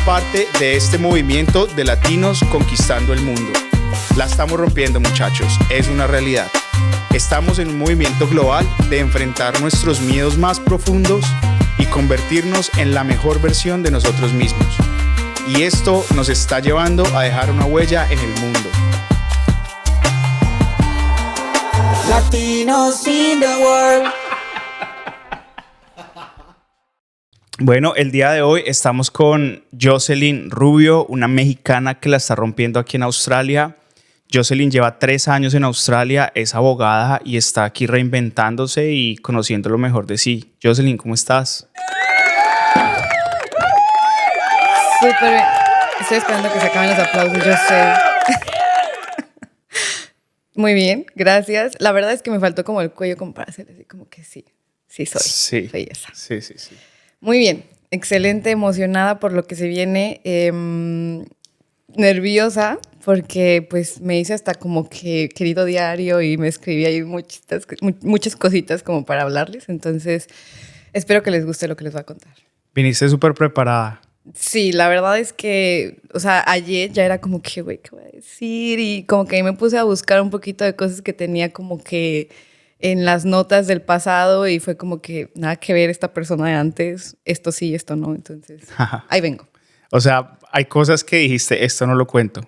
parte de este movimiento de latinos conquistando el mundo. La estamos rompiendo, muchachos, es una realidad. Estamos en un movimiento global de enfrentar nuestros miedos más profundos y convertirnos en la mejor versión de nosotros mismos. Y esto nos está llevando a dejar una huella en el mundo. Latinos in the world. Bueno, el día de hoy estamos con Jocelyn Rubio, una mexicana que la está rompiendo aquí en Australia. Jocelyn lleva 3 años en Australia, es abogada y está aquí reinventándose y conociendo lo mejor de sí. Jocelyn, ¿cómo estás? Súper bien. Estoy esperando que se acaben los aplausos, yo sé. Muy bien, gracias. La verdad es que me faltó como el cuello como para hacer así como que sí soy. Sí, Soy esa. sí. Muy bien, excelente, emocionada por lo que se viene. Nerviosa porque pues me hice hasta como que querido diario y me escribí ahí muchas cositas como para hablarles. Entonces, espero que les guste lo que les voy a contar. Viniste súper preparada. Sí, la verdad es que, o sea, ayer ya era como que, güey, ¿qué voy a decir? Y como que ahí me puse a buscar un poquito de cosas que tenía como que en las notas del pasado y fue como que nada que ver esta persona de antes, esto sí, esto no, entonces ahí vengo. O sea, hay cosas que dijiste, esto no lo cuento.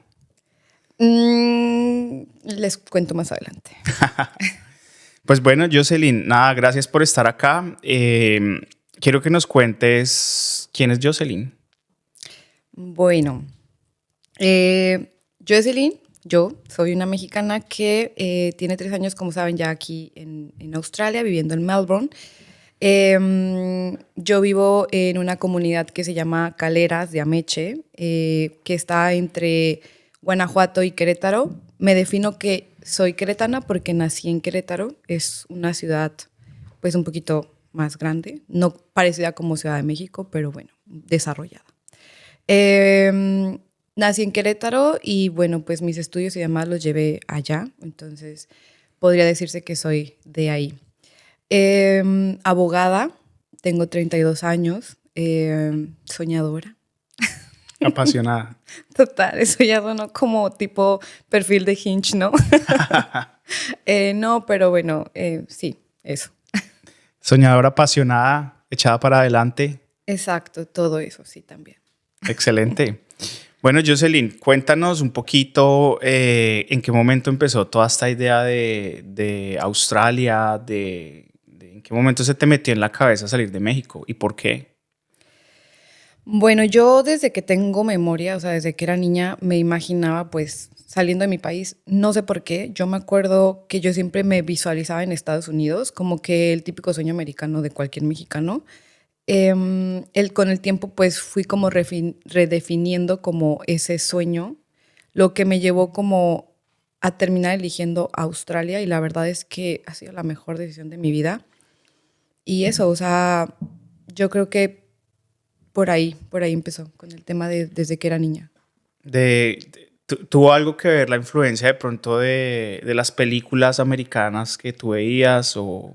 Les cuento más adelante. Pues bueno, Jocelyn, nada, gracias por estar acá. Quiero que nos cuentes quién es Jocelyn. Bueno, yo soy una mexicana que tiene 3 años, como saben, ya aquí en Australia, viviendo en Melbourne. Yo vivo en una comunidad que se llama Caleras de Ameche, que está entre Guanajuato y Querétaro. Me defino que soy queretana porque nací en Querétaro. Es una ciudad pues un poquito más grande, no parecida como Ciudad de México, pero bueno, desarrollada. Nací en Querétaro y bueno, pues mis estudios y demás los llevé allá, entonces podría decirse que soy de ahí. Abogada, tengo 32 años, soñadora. Apasionada. Total, eso ya sonó como tipo perfil de Hinge, ¿no? No, pero bueno, sí, eso. Soñadora, apasionada, echada para adelante. Exacto, todo eso, sí, también. Excelente. Bueno, Jocelyn, cuéntanos un poquito en qué momento empezó toda esta idea de Australia, en qué momento se te metió en la cabeza salir de México y por qué. Bueno, yo desde que tengo memoria, o sea, desde que era niña, me imaginaba pues saliendo de mi país, no sé por qué, yo me acuerdo que yo siempre me visualizaba en Estados Unidos, como que el típico sueño americano de cualquier mexicano. Con el tiempo pues fui como redefiniendo como ese sueño, lo que me llevó como a terminar eligiendo Australia y la verdad es que ha sido la mejor decisión de mi vida. Y eso, o sea, yo creo que por ahí empezó con el tema desde que era niña. ¿Tuvo algo que ver la influencia de pronto de las películas americanas que tú veías o...?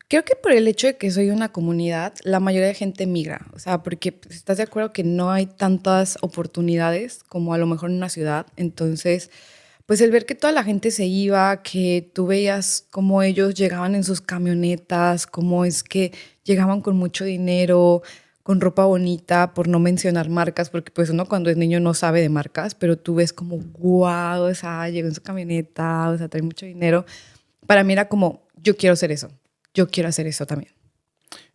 Creo que por el hecho de que soy una comunidad, la mayoría de gente migra. O sea, porque pues, estás de acuerdo que no hay tantas oportunidades como a lo mejor en una ciudad. Entonces, pues el ver que toda la gente se iba, que tú veías cómo ellos llegaban en sus camionetas, cómo es que llegaban con mucho dinero, con ropa bonita, por no mencionar marcas, porque pues uno cuando es niño no sabe de marcas, pero tú ves como, wow, o sea, llegó en su camioneta, o sea, trae mucho dinero. Para mí era como, yo quiero ser eso. Yo quiero hacer eso también.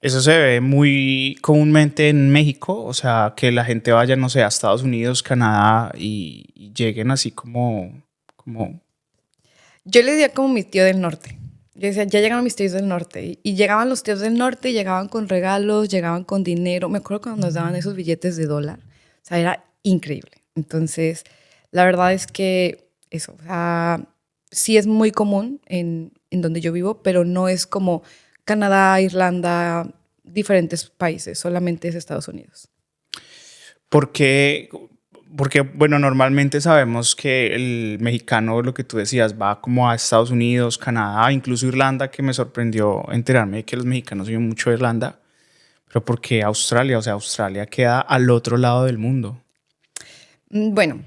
Eso se ve muy comúnmente en México, o sea, que la gente vaya, no sé, a Estados Unidos, Canadá y lleguen así como... Yo le decía como mi tío del norte. Yo decía, ya llegaron mis tíos del norte. Y llegaban los tíos del norte, llegaban con regalos, llegaban con dinero. Me acuerdo cuando nos daban esos billetes de $1. O sea, era increíble. Entonces, la verdad es que eso, o sea, sí es muy común en donde yo vivo, pero no es como Canadá, Irlanda, diferentes países, solamente es Estados Unidos. ¿Por qué? Porque, bueno, normalmente sabemos que el mexicano, lo que tú decías, va como a Estados Unidos, Canadá, incluso Irlanda, que me sorprendió enterarme de que los mexicanos viven mucho a Irlanda. Pero ¿por qué Australia? O sea, Australia queda al otro lado del mundo. Bueno,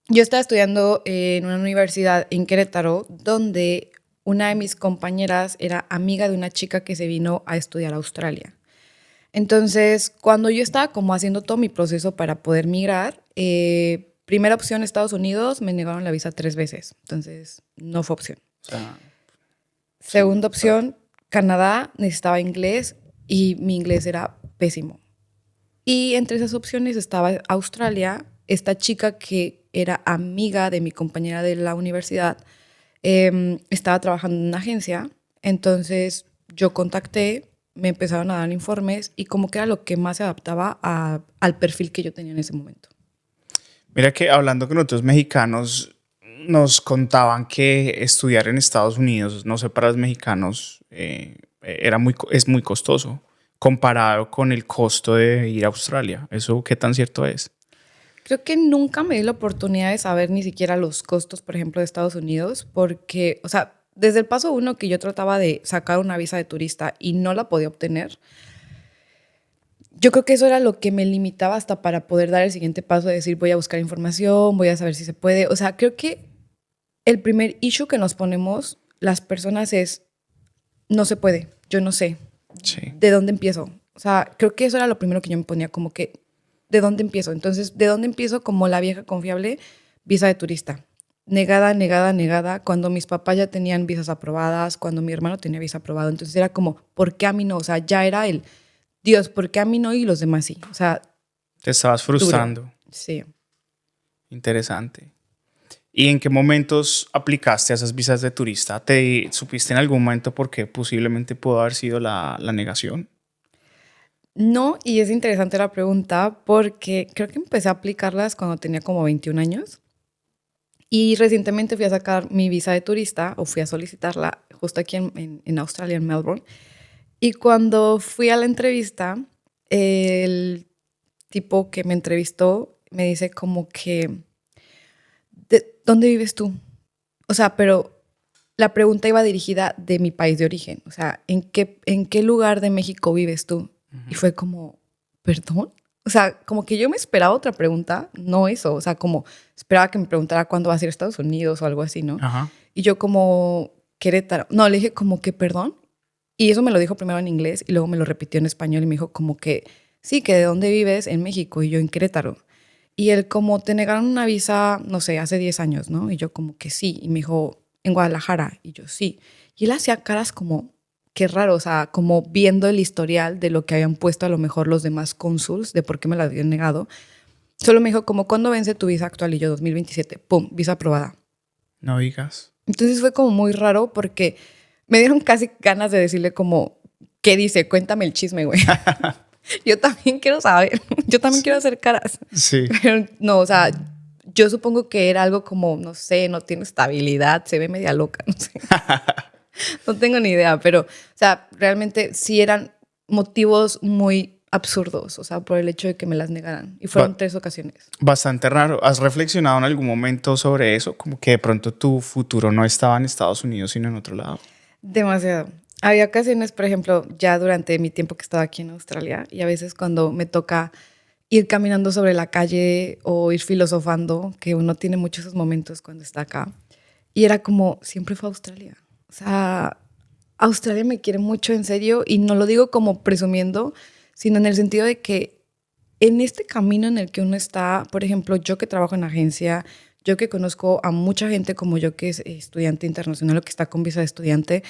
yo estaba estudiando en una universidad en Querétaro donde una de mis compañeras era amiga de una chica que se vino a estudiar a Australia. Entonces, cuando yo estaba como haciendo todo mi proceso para poder migrar, primera opción Estados Unidos, me negaron la visa 3 veces. Entonces, no fue opción. O sea, Segunda opción, Canadá, necesitaba inglés y mi inglés era pésimo. Y entre esas opciones estaba Australia, esta chica que era amiga de mi compañera de la universidad, estaba trabajando en una agencia, entonces yo contacté, me empezaron a dar informes y como que era lo que más se adaptaba al perfil que yo tenía en ese momento. mira que hablando con otros mexicanos, nos contaban que estudiar en Estados Unidos, no sé, para los mexicanos, es muy costoso comparado con el costo de ir a Australia. ¿Eso qué tan cierto es? Creo que nunca me di la oportunidad de saber ni siquiera los costos, por ejemplo, de Estados Unidos, porque, o sea, desde el paso uno que yo trataba de sacar una visa de turista y no la podía obtener, yo creo que eso era lo que me limitaba hasta para poder dar el siguiente paso de decir voy a buscar información, voy a saber si se puede. O sea, creo que el primer issue que nos ponemos las personas es no se puede, yo no sé, Sí. ¿de dónde empiezo? O sea, creo que eso era lo primero que yo me ponía como que ¿de dónde empiezo? Entonces, ¿de dónde empiezo? Como la vieja confiable, visa de turista. Negada, negada, negada. Cuando mis papás ya tenían visas aprobadas, cuando mi hermano tenía visa aprobada. Entonces era como, ¿por qué a mí no? O sea, ya era el, Dios, ¿por qué a mí no y los demás sí? O sea, Te estabas frustrando. duro. Sí. Interesante. ¿Y en qué momentos aplicaste a esas visas de turista? ¿Te supiste en algún momento por qué posiblemente pudo haber sido la negación? No, y es interesante la pregunta porque creo que empecé a aplicarlas cuando tenía como 21 años. Y recientemente fui a sacar mi visa de turista o fui a solicitarla justo aquí en Australia, en Melbourne. Y cuando fui a la entrevista, el tipo que me entrevistó me dice como que, ¿dónde vives tú? O sea, pero la pregunta iba dirigida de mi país de origen. O sea, ¿en qué lugar de México vives tú? Y fue como, ¿perdón? O sea, como que yo me esperaba otra pregunta, no eso. O sea, como esperaba que me preguntara cuándo vas a ir a Estados Unidos o algo así, ¿no? Ajá. Y yo como, Querétaro. No, le dije como que, ¿perdón? Y eso me lo dijo primero en inglés y luego me lo repitió en español y me dijo como que, sí, que de dónde vives en México y yo en Querétaro. Y él como, te negaron una visa, no sé, hace 10 años, ¿no? Y yo como que sí. Y me dijo, en Guadalajara. Y yo sí. Y él hacía caras como, qué raro, o sea, como viendo el historial de lo que habían puesto a lo mejor los demás cónsuls, de por qué me la habían negado. Solo me dijo como, ¿cuándo vence tu visa actual? Y yo, 2027. ¡Pum! Visa aprobada. No digas. Entonces fue como muy raro porque me dieron casi ganas de decirle como, ¿qué dice? Cuéntame el chisme, güey. Yo también quiero saber. Yo también quiero hacer caras. Sí. Pero no, o sea, yo supongo que era algo como, no sé, no tiene estabilidad, se ve media loca, no sé. No tengo ni idea, pero, o sea, realmente sí eran motivos muy absurdos, o sea, por el hecho de que me las negaran. Y fueron 3 ocasiones. Bastante raro. ¿Has reflexionado en algún momento sobre eso? Como que de pronto tu futuro no estaba en Estados Unidos, sino en otro lado. Demasiado. Había ocasiones, por ejemplo, ya durante mi tiempo que estaba aquí en Australia, y a veces cuando me toca ir caminando sobre la calle o ir filosofando, que uno tiene muchos esos momentos cuando está acá, y era como, siempre fue a Australia. O sea, Australia me quiere mucho, en serio, y no lo digo como presumiendo, sino en el sentido de que en este camino en el que uno está, por ejemplo, yo que trabajo en agencia, yo que conozco a mucha gente como yo que es estudiante internacional o que está con visa de estudiante,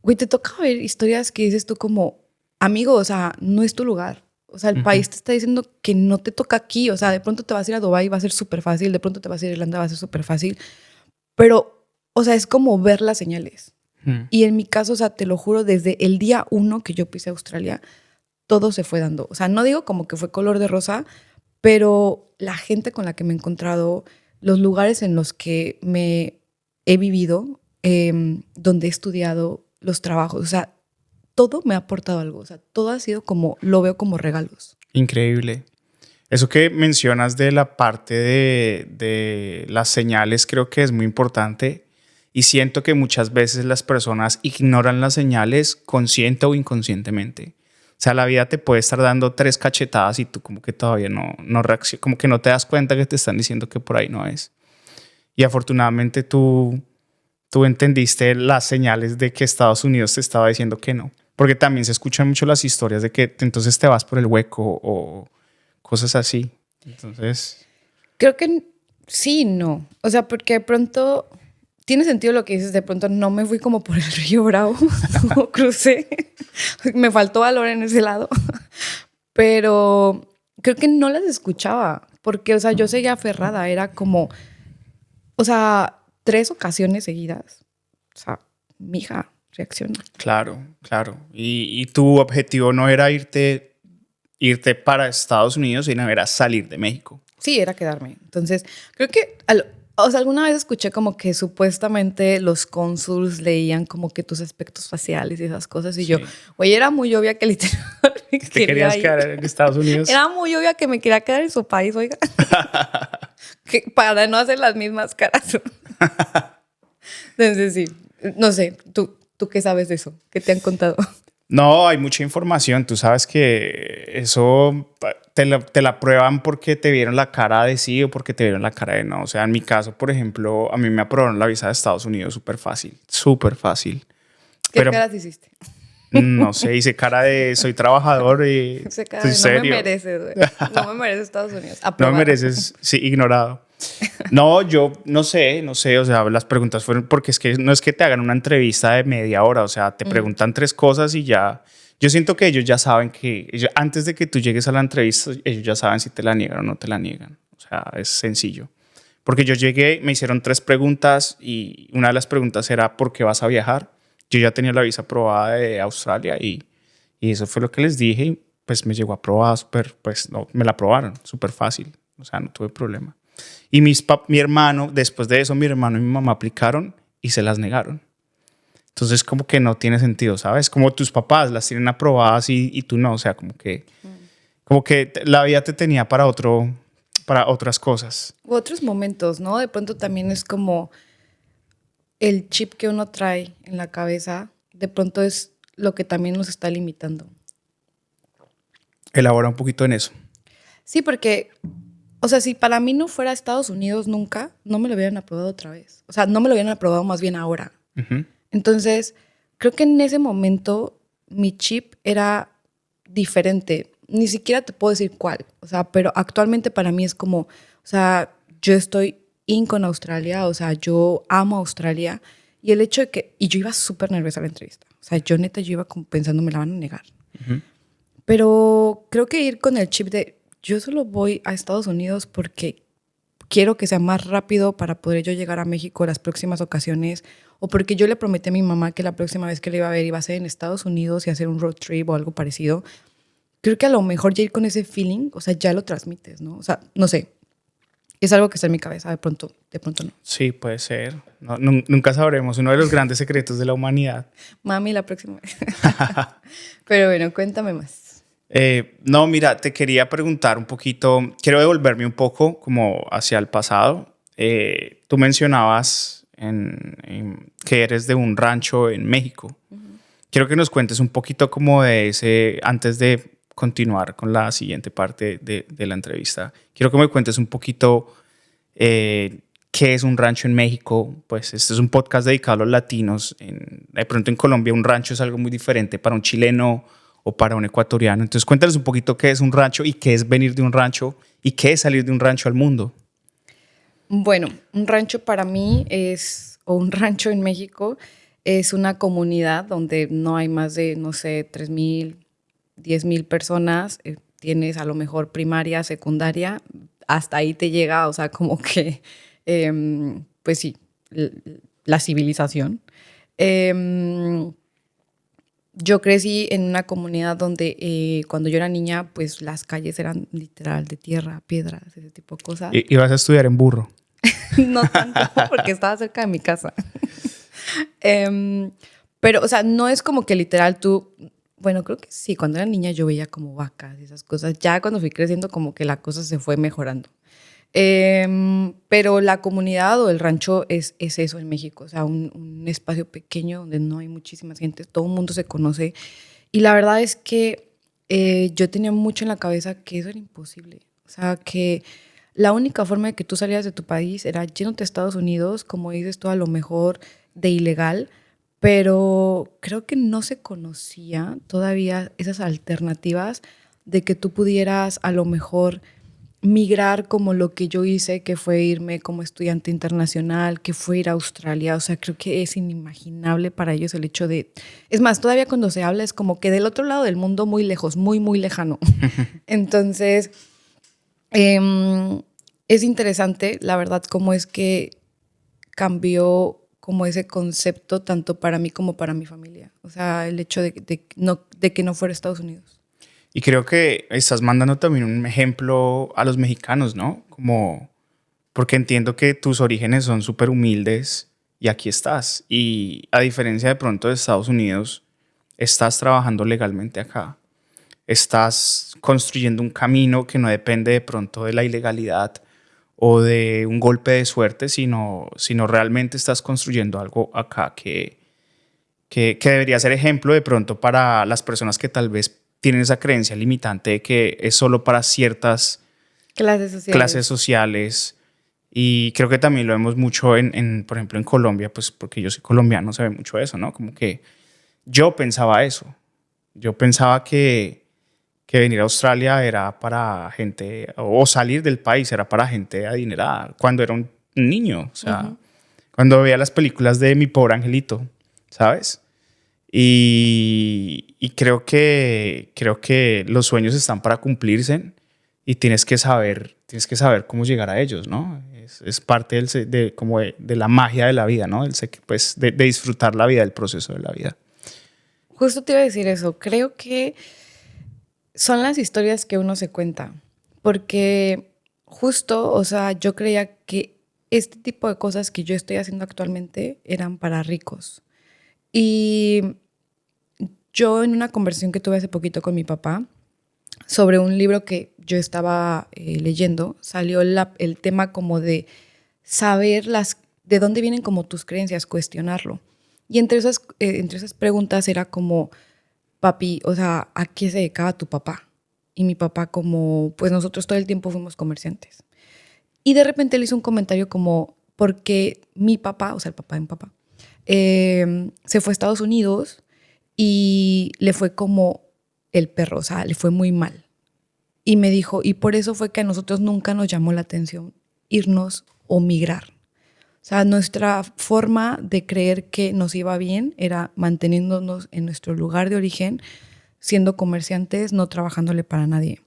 güey, te toca ver historias que dices tú como, amigo, o sea, no es tu lugar. O sea, el país te está diciendo que no te toca aquí. O sea, de pronto te vas a ir a Dubái y va a ser súper fácil. De pronto te vas a ir a Irlanda, va a ser súper fácil. Pero, o sea, es como ver las señales. Y en mi caso, o sea, te lo juro, desde el día 1 que yo pisé a Australia, todo se fue dando. O sea, no digo como que fue color de rosa, pero la gente con la que me he encontrado, los lugares en los que me he vivido, donde he estudiado, los trabajos, o sea, todo me ha aportado algo. O sea, todo ha sido como, lo veo como regalos. Increíble. Eso que mencionas de la parte de las señales creo que es muy importante y siento que muchas veces las personas ignoran las señales consciente o inconscientemente. sea, la vida te puede estar dando 3 cachetadas y tú como que todavía no reaccionas, como que no te das cuenta que te están diciendo que por ahí no es. Y afortunadamente tú entendiste las señales de que Estados Unidos te estaba diciendo que no. Porque también se escuchan mucho las historias de que entonces te vas por el hueco o cosas así. Entonces... Creo que sí, no. O sea, porque de pronto tiene sentido lo que dices. De pronto no me fui como por el Río Bravo, no crucé. Me faltó valor en ese lado. Pero creo que no las escuchaba. Porque, o sea, yo seguía aferrada. Era como, o sea, 3 ocasiones seguidas. O sea, mija, reacciona. Claro, claro. Y tu objetivo no era irte para Estados Unidos, sino era salir de México. Sí, era quedarme. Entonces, creo que, o sea, alguna vez escuché como que supuestamente los cónsuls leían como que tus aspectos faciales y esas cosas. Y Sí. yo, güey, era muy obvia que literalmente ¿Te querías quedar en Estados Unidos? Era muy obvia que me quería quedar en su país, oiga. Para no hacer las mismas caras. Entonces, sí. No sé, ¿tú qué sabes de eso? ¿Qué te han contado? No, hay mucha información. Tú sabes que eso te la prueban porque te vieron la cara de sí o porque te vieron la cara de no. O sea, en mi caso, por ejemplo, a mí me aprobaron la visa de Estados Unidos súper fácil. Súper fácil. ¿Qué caras hiciste? No sé, hice cara de soy trabajador y Hice cara de, serio. no me mereces, güey. No me mereces Estados Unidos. No Aprobado. me mereces, sí, ignorado. No, yo no sé, o sea, las preguntas fueron porque es que no es que te hagan una entrevista de media hora, o sea, te preguntan 3 cosas y ya. Yo siento que ellos ya saben antes de que tú llegues a la entrevista, ellos ya saben si te la niegan o no te la niegan. O sea, es sencillo. Porque yo llegué, me hicieron 3 preguntas y una de las preguntas era ¿por qué vas a viajar? Yo ya tenía la visa aprobada de Australia y eso fue lo que les dije y pues me llegó aprobada pues no, me la aprobaron súper fácil, o sea, no tuve problema. Y mi hermano, después de eso, mi hermano y mi mamá aplicaron y se las negaron. Entonces, como que no tiene sentido, ¿sabes? Como tus papás las tienen aprobadas y tú no. O sea, como que la vida te tenía para otras cosas. U otros momentos, ¿no? De pronto también es como el chip que uno trae en la cabeza, de pronto es lo que también nos está limitando. Elabora un poquito en eso. Sí, porque, o sea, si para mí no fuera Estados Unidos nunca, no me lo hubieran aprobado otra vez. O sea, no me lo hubieran aprobado más bien ahora. Uh-huh. Entonces, creo que en ese momento mi chip era diferente. Ni siquiera te puedo decir cuál. O sea, pero actualmente para mí es como, o sea, yo estoy con Australia, o sea, yo amo Australia. Y el hecho de que, y yo iba súper nerviosa a la entrevista. O sea, yo iba como pensando, me la van a negar. Uh-huh. Pero creo que ir con el chip de, yo solo voy a Estados Unidos porque quiero que sea más rápido para poder yo llegar a México las próximas ocasiones, o porque yo le prometí a mi mamá que la próxima vez que le iba a ver iba a ser en Estados Unidos y hacer un road trip o algo parecido. Creo que a lo mejor ya ir con ese feeling, o sea, ya lo transmites, ¿no? O sea, no sé. Es algo que está en mi cabeza, de pronto no. Sí, puede ser. No, nunca sabremos. Uno de los grandes secretos de la humanidad. Mami, la próxima vez. Pero bueno, cuéntame más. No, mira, te quería preguntar un poquito, quiero devolverme un poco como hacia el pasado. Tú mencionabas que eres de un rancho en México. Uh-huh. Quiero que nos cuentes un poquito como de ese, antes de continuar con la siguiente parte de la entrevista. Quiero que me cuentes un poquito qué es un rancho en México. Pues este es un podcast dedicado a los latinos. De pronto en Colombia un rancho es algo muy diferente para un chileno o para un ecuatoriano. Entonces cuéntanos un poquito qué es un rancho y qué es venir de un rancho y qué es salir de un rancho al mundo. Bueno, un rancho para mí o un rancho en México es una comunidad donde no hay más de, no sé, 3,000, 10,000 personas. Tienes a lo mejor primaria, secundaria, hasta ahí te llega, o sea, como que, pues sí, la civilización. Yo crecí en una comunidad donde cuando yo era niña, pues las calles eran literal de tierra, piedras, ese tipo de cosas. ¿Y vas a estudiar en burro? No tanto, porque estaba cerca de mi casa. Pero, o sea, no es como que literal tú... Bueno, creo que sí, cuando era niña yo veía como vacas y esas cosas. Ya cuando fui creciendo como que la cosa se fue mejorando. Pero la comunidad o el rancho es eso en México. O sea, un espacio pequeño donde no hay muchísima gente. Todo el mundo se conoce. Y la verdad es que yo tenía mucho en la cabeza que eso era imposible. O sea, que la única forma de que tú salieras de tu país era yéndote a Estados Unidos, como dices tú, a lo mejor de ilegal, pero creo que no se conocía todavía esas alternativas de que tú pudieras a lo mejor migrar como lo que yo hice, que fue irme como estudiante internacional, que fue ir a Australia. O sea, creo que es inimaginable para ellos el hecho de... Es más, todavía cuando se habla es como que del otro lado del mundo, muy lejos, muy, muy lejano. Entonces, es interesante, la verdad, cómo es que cambió como ese concepto tanto para mí como para mi familia. O sea, el hecho de que no fuera Estados Unidos. Y creo que estás mandando también un ejemplo a los mexicanos, ¿no? Como, porque entiendo que tus orígenes son súper humildes y aquí estás. Y a diferencia de pronto de Estados Unidos, estás trabajando legalmente acá. Estás construyendo un camino que no depende de pronto de la ilegalidad o de un golpe de suerte, sino realmente estás construyendo algo acá que debería ser ejemplo de pronto para las personas que tal vez tienen esa creencia limitante de que es solo para ciertas clases sociales. Y creo que también lo vemos mucho por ejemplo, en Colombia, pues porque yo soy colombiano, se ve mucho eso, ¿no? Como que yo pensaba eso. Yo pensaba que venir a Australia era para gente, o salir del país era para gente adinerada, cuando era un niño. O sea, cuando veía las películas de Mi Pobre Angelito, ¿sabes? Y creo que los sueños están para cumplirse y tienes que saber cómo llegar a ellos, ¿no? Es parte de la magia de la vida, ¿no? Pues, de disfrutar la vida, el proceso de la vida. Justo te iba a decir eso. Creo que son las historias que uno se cuenta. Porque justo, o sea, yo creía que este tipo de cosas que yo estoy haciendo actualmente eran para ricos. Y yo en una conversación que tuve hace poquito con mi papá sobre un libro que yo estaba leyendo, salió el tema como de saber de dónde vienen como tus creencias, cuestionarlo. Y entre esas preguntas era como, papi, o sea, ¿a qué se dedicaba tu papá? Y mi papá como, pues nosotros todo el tiempo fuimos comerciantes. Y de repente él hizo un comentario como, porque mi papá, o sea, el papá de mi papá, se fue a Estados Unidos y le fue como el perro, o sea, le fue muy mal. Y me dijo, y por eso fue que a nosotros nunca nos llamó la atención irnos o migrar. O sea, nuestra forma de creer que nos iba bien era manteniéndonos en nuestro lugar de origen, siendo comerciantes, no trabajándole para nadie.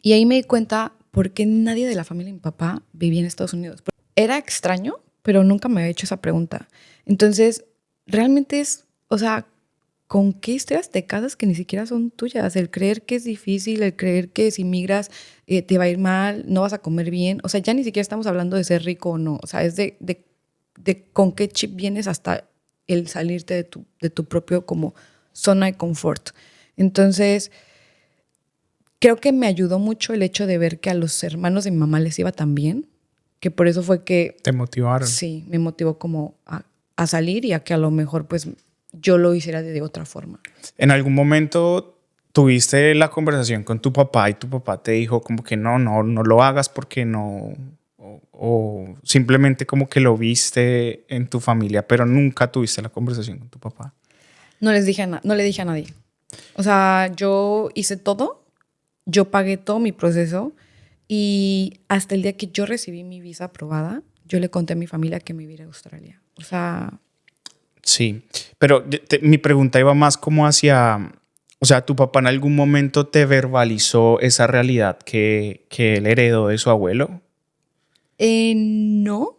Y ahí me di cuenta por qué nadie de la familia de mi papá vivía en Estados Unidos. Era extraño, pero nunca me había hecho esa pregunta. Entonces, realmente es, o sea, ¿con qué historias te casas que ni siquiera son tuyas? El creer que es difícil, el creer que si migras te va a ir mal, no vas a comer bien. O sea, ya ni siquiera estamos hablando de ser rico o no. O sea, es de con qué chip vienes hasta el salirte de tu propio como zona de confort. Entonces, creo que me ayudó mucho el hecho de ver que a los hermanos de mi mamá les iba tan bien, que por eso fue que... ¿Te motivaron? Sí, me motivó como a salir y a que a lo mejor pues yo lo hiciera de otra forma. ¿En algún momento tuviste la conversación con tu papá y tu papá te dijo como que no lo hagas porque no... O simplemente como que lo viste en tu familia, pero nunca tuviste la conversación con tu papá? No le dije a nadie. O sea, yo hice todo, yo pagué todo mi proceso y hasta el día que yo recibí mi visa aprobada, yo le conté a mi familia que me iba a ir a Australia. O sea... Sí, pero mi pregunta iba más como hacia... O sea, ¿tu papá en algún momento te verbalizó esa realidad que él heredó de su abuelo? No. O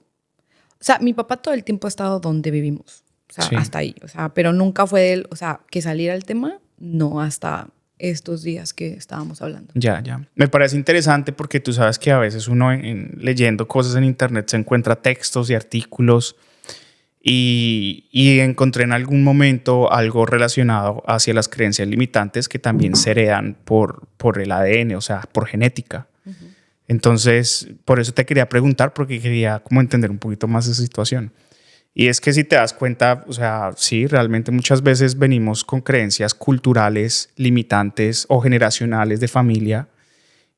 sea, mi papá todo el tiempo ha estado donde vivimos. O sea, sí, hasta ahí. O sea, pero nunca fue él, o sea, que saliera el tema, no, hasta estos días que estábamos hablando. Ya. Me parece interesante porque tú sabes que a veces uno leyendo cosas en internet se encuentra textos y artículos y encontré en algún momento algo relacionado hacia las creencias limitantes que también se heredan por el ADN, o sea, por genética. Entonces, por eso te quería preguntar, porque quería como entender un poquito más esa situación. Y es que si te das cuenta, o sea, sí, realmente muchas veces venimos con creencias culturales limitantes o generacionales de familia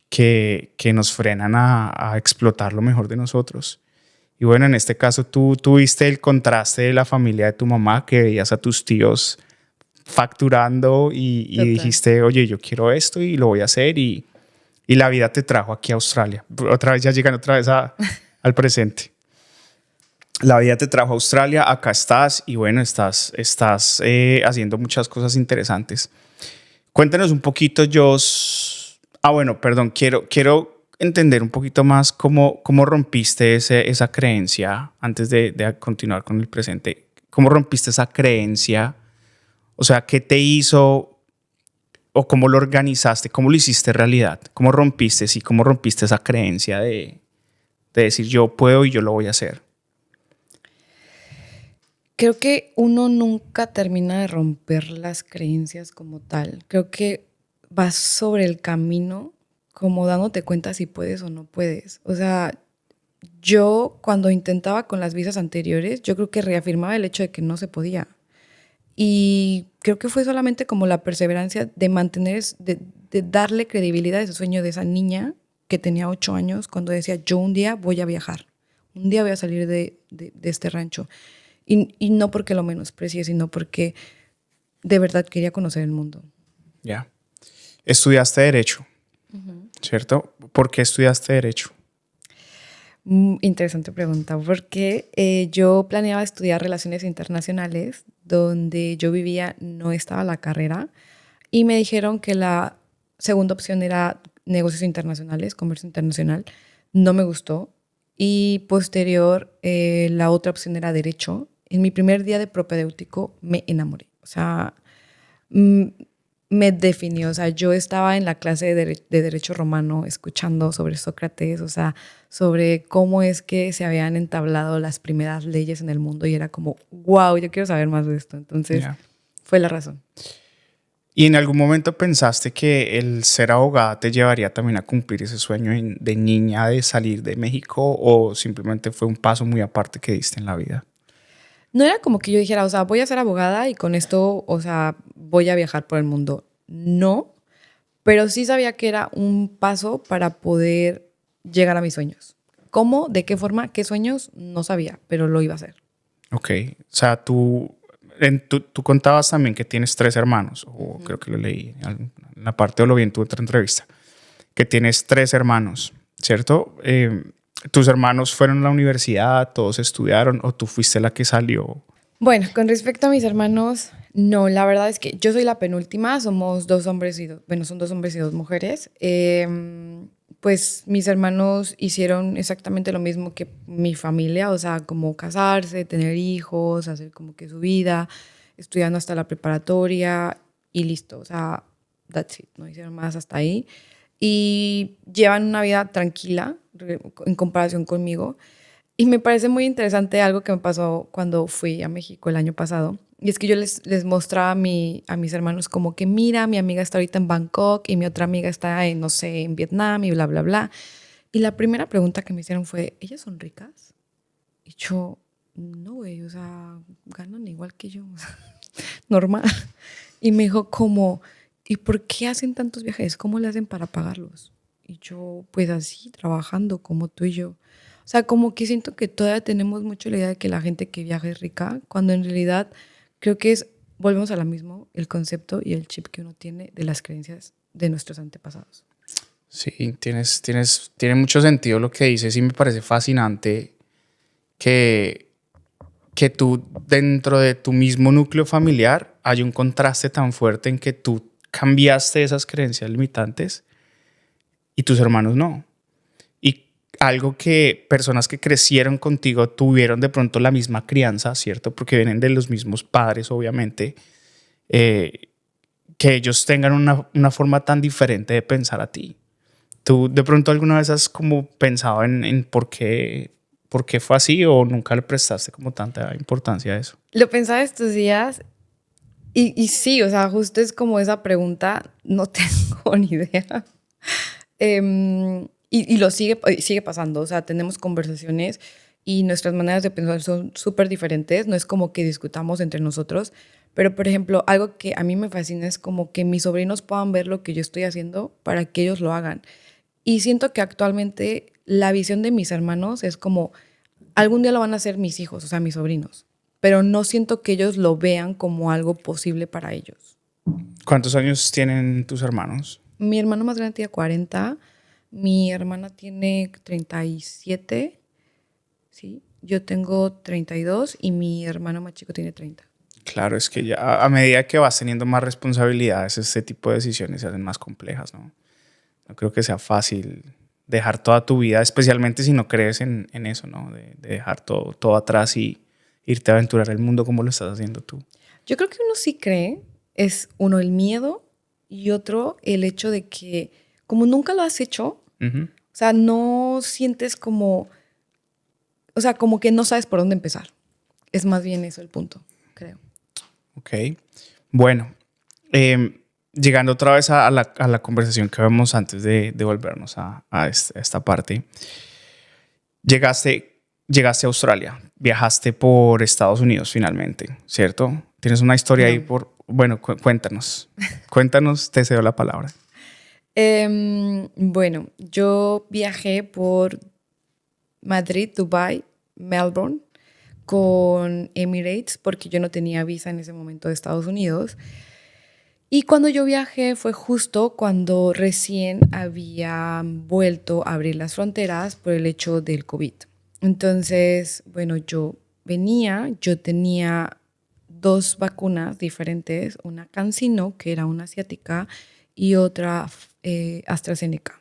que nos frenan a explotar lo mejor de nosotros. Y bueno, en este caso tú tuviste el contraste de la familia de tu mamá, que veías a tus tíos facturando y Total. dijiste, oye, yo quiero esto y lo voy a hacer y la vida te trajo aquí a Australia. Otra vez ya llegan otra vez al presente. La vida te trajo a Australia, acá estás y bueno, estás haciendo muchas cosas interesantes. Cuéntanos un poquito, Jos. Bueno, perdón, quiero entender un poquito más cómo rompiste esa creencia antes de continuar con el presente. ¿Cómo rompiste esa creencia? O sea, ¿qué te hizo o cómo lo organizaste? ¿Cómo lo hiciste realidad? ¿Cómo rompiste esa creencia de decir yo puedo y yo lo voy a hacer? Creo que uno nunca termina de romper las creencias como tal. Creo que vas sobre el camino como dándote cuenta si puedes o no puedes. O sea, yo cuando intentaba con las visas anteriores, yo creo que reafirmaba el hecho de que no se podía. Y creo que fue solamente como la perseverancia de mantener, de darle credibilidad a ese sueño de esa niña que tenía 8 años cuando decía, yo un día voy a viajar, un día voy a salir de este rancho. Y no porque lo menosprecie, sino porque de verdad quería conocer el mundo. Ya. Estudiaste Derecho, ¿cierto? ¿Por qué estudiaste Derecho? Interesante pregunta, porque yo planeaba estudiar Relaciones Internacionales, donde yo vivía no estaba la carrera, y me dijeron que la segunda opción era Negocios Internacionales, Comercio Internacional. No me gustó. Y posterior, la otra opción era Derecho. En mi primer día de propedéutico me enamoré. O sea, me definió. O sea, yo estaba en la clase de Derecho Romano escuchando sobre Sócrates, o sea, sobre cómo es que se habían entablado las primeras leyes en el mundo y era como, wow, yo quiero saber más de esto. Entonces, fue la razón. ¿Y en algún momento pensaste que el ser abogada te llevaría también a cumplir ese sueño de niña de salir de México o simplemente fue un paso muy aparte que diste en la vida? No era como que yo dijera, o sea, voy a ser abogada y con esto, o sea, voy a viajar por el mundo. No, pero sí sabía que era un paso para poder llegar a mis sueños. ¿Cómo? ¿De qué forma? ¿Qué sueños? No sabía, pero lo iba a hacer. Ok, o sea, tú contabas también que tienes 3 hermanos, o creo que lo leí en la parte o lo vi en tu otra entrevista, que tienes 3 hermanos, ¿cierto? ¿Tus hermanos fueron a la universidad, todos estudiaron o tú fuiste la que salió? Bueno, con respecto a mis hermanos, no, la verdad es que yo soy la penúltima, somos 2 hombres y son 2 hombres y 2 mujeres. Pues mis hermanos hicieron exactamente lo mismo que mi familia, o sea, como casarse, tener hijos, hacer como que su vida, estudiando hasta la preparatoria y listo, o sea, that's it, no hicieron más hasta ahí. Y llevan una vida tranquila en comparación conmigo. Y me parece muy interesante algo que me pasó cuando fui a México el año pasado. Y es que yo les mostraba a mis hermanos como que mira, mi amiga está ahorita en Bangkok y mi otra amiga está en, no sé, en Vietnam y bla, bla, bla. Y la primera pregunta que me hicieron fue, ¿ellas son ricas? Y yo, no, güey, o sea, ganan igual que yo, normal. Y me dijo como, ¿y por qué hacen tantos viajes? ¿Cómo le hacen para pagarlos? Y yo, pues así, trabajando como tú y yo. O sea, como que siento que todavía tenemos mucho la idea de que la gente que viaja es rica, cuando en realidad creo que volvemos a lo mismo, el concepto y el chip que uno tiene de las creencias de nuestros antepasados. Sí, tiene mucho sentido lo que dices y me parece fascinante que tú dentro de tu mismo núcleo familiar hay un contraste tan fuerte en que tú cambiaste esas creencias limitantes y tus hermanos no. Y algo que personas que crecieron contigo tuvieron de pronto la misma crianza, ¿cierto? Porque vienen de los mismos padres, obviamente, que ellos tengan una forma tan diferente de pensar a ti. ¿Tú de pronto alguna vez has como pensado en por qué fue así o nunca le prestaste como tanta importancia a eso? Lo pensaba estos días y sí, o sea, justo es como esa pregunta, no tengo ni idea. Y lo sigue pasando, o sea, tenemos conversaciones y nuestras maneras de pensar son súper diferentes. No es como que discutamos entre nosotros, pero por ejemplo, algo que a mí me fascina es como que mis sobrinos puedan ver lo que yo estoy haciendo para que ellos lo hagan. Y siento que actualmente la visión de mis hermanos es como, algún día lo van a hacer mis hijos, o sea, mis sobrinos, pero no siento que ellos lo vean como algo posible para ellos. ¿Cuántos años tienen tus hermanos? Mi hermano más grande tiene 40, mi hermana tiene 37, ¿sí? Yo tengo 32 y mi hermano más chico tiene 30. Claro, es que ya a medida que vas teniendo más responsabilidades, este tipo de decisiones se hacen más complejas, ¿no? No creo que sea fácil dejar toda tu vida, especialmente si no crees en eso, ¿no? De dejar todo atrás y irte a aventurar el mundo como lo estás haciendo tú. Yo creo que uno sí cree, es uno el miedo y otro el hecho de que como nunca lo has hecho, o sea, no sientes como, o sea, como que no sabes por dónde empezar. Es más bien eso el punto, creo. Ok. Bueno, llegando otra vez a la conversación que vemos antes de volvernos a esta parte. Llegaste a Australia, viajaste por Estados Unidos finalmente, ¿cierto? Tienes una historia ahí por... Bueno, cuéntanos. Cuéntanos, te cedo la palabra. Bueno, yo viajé por Madrid, Dubái, Melbourne con Emirates porque yo no tenía visa en ese momento de Estados Unidos. Y cuando yo viajé fue justo cuando recién había vuelto a abrir las fronteras por el hecho del COVID. Entonces, bueno, yo tenía 2 vacunas diferentes, una CanSino, que era una asiática, y otra AstraZeneca.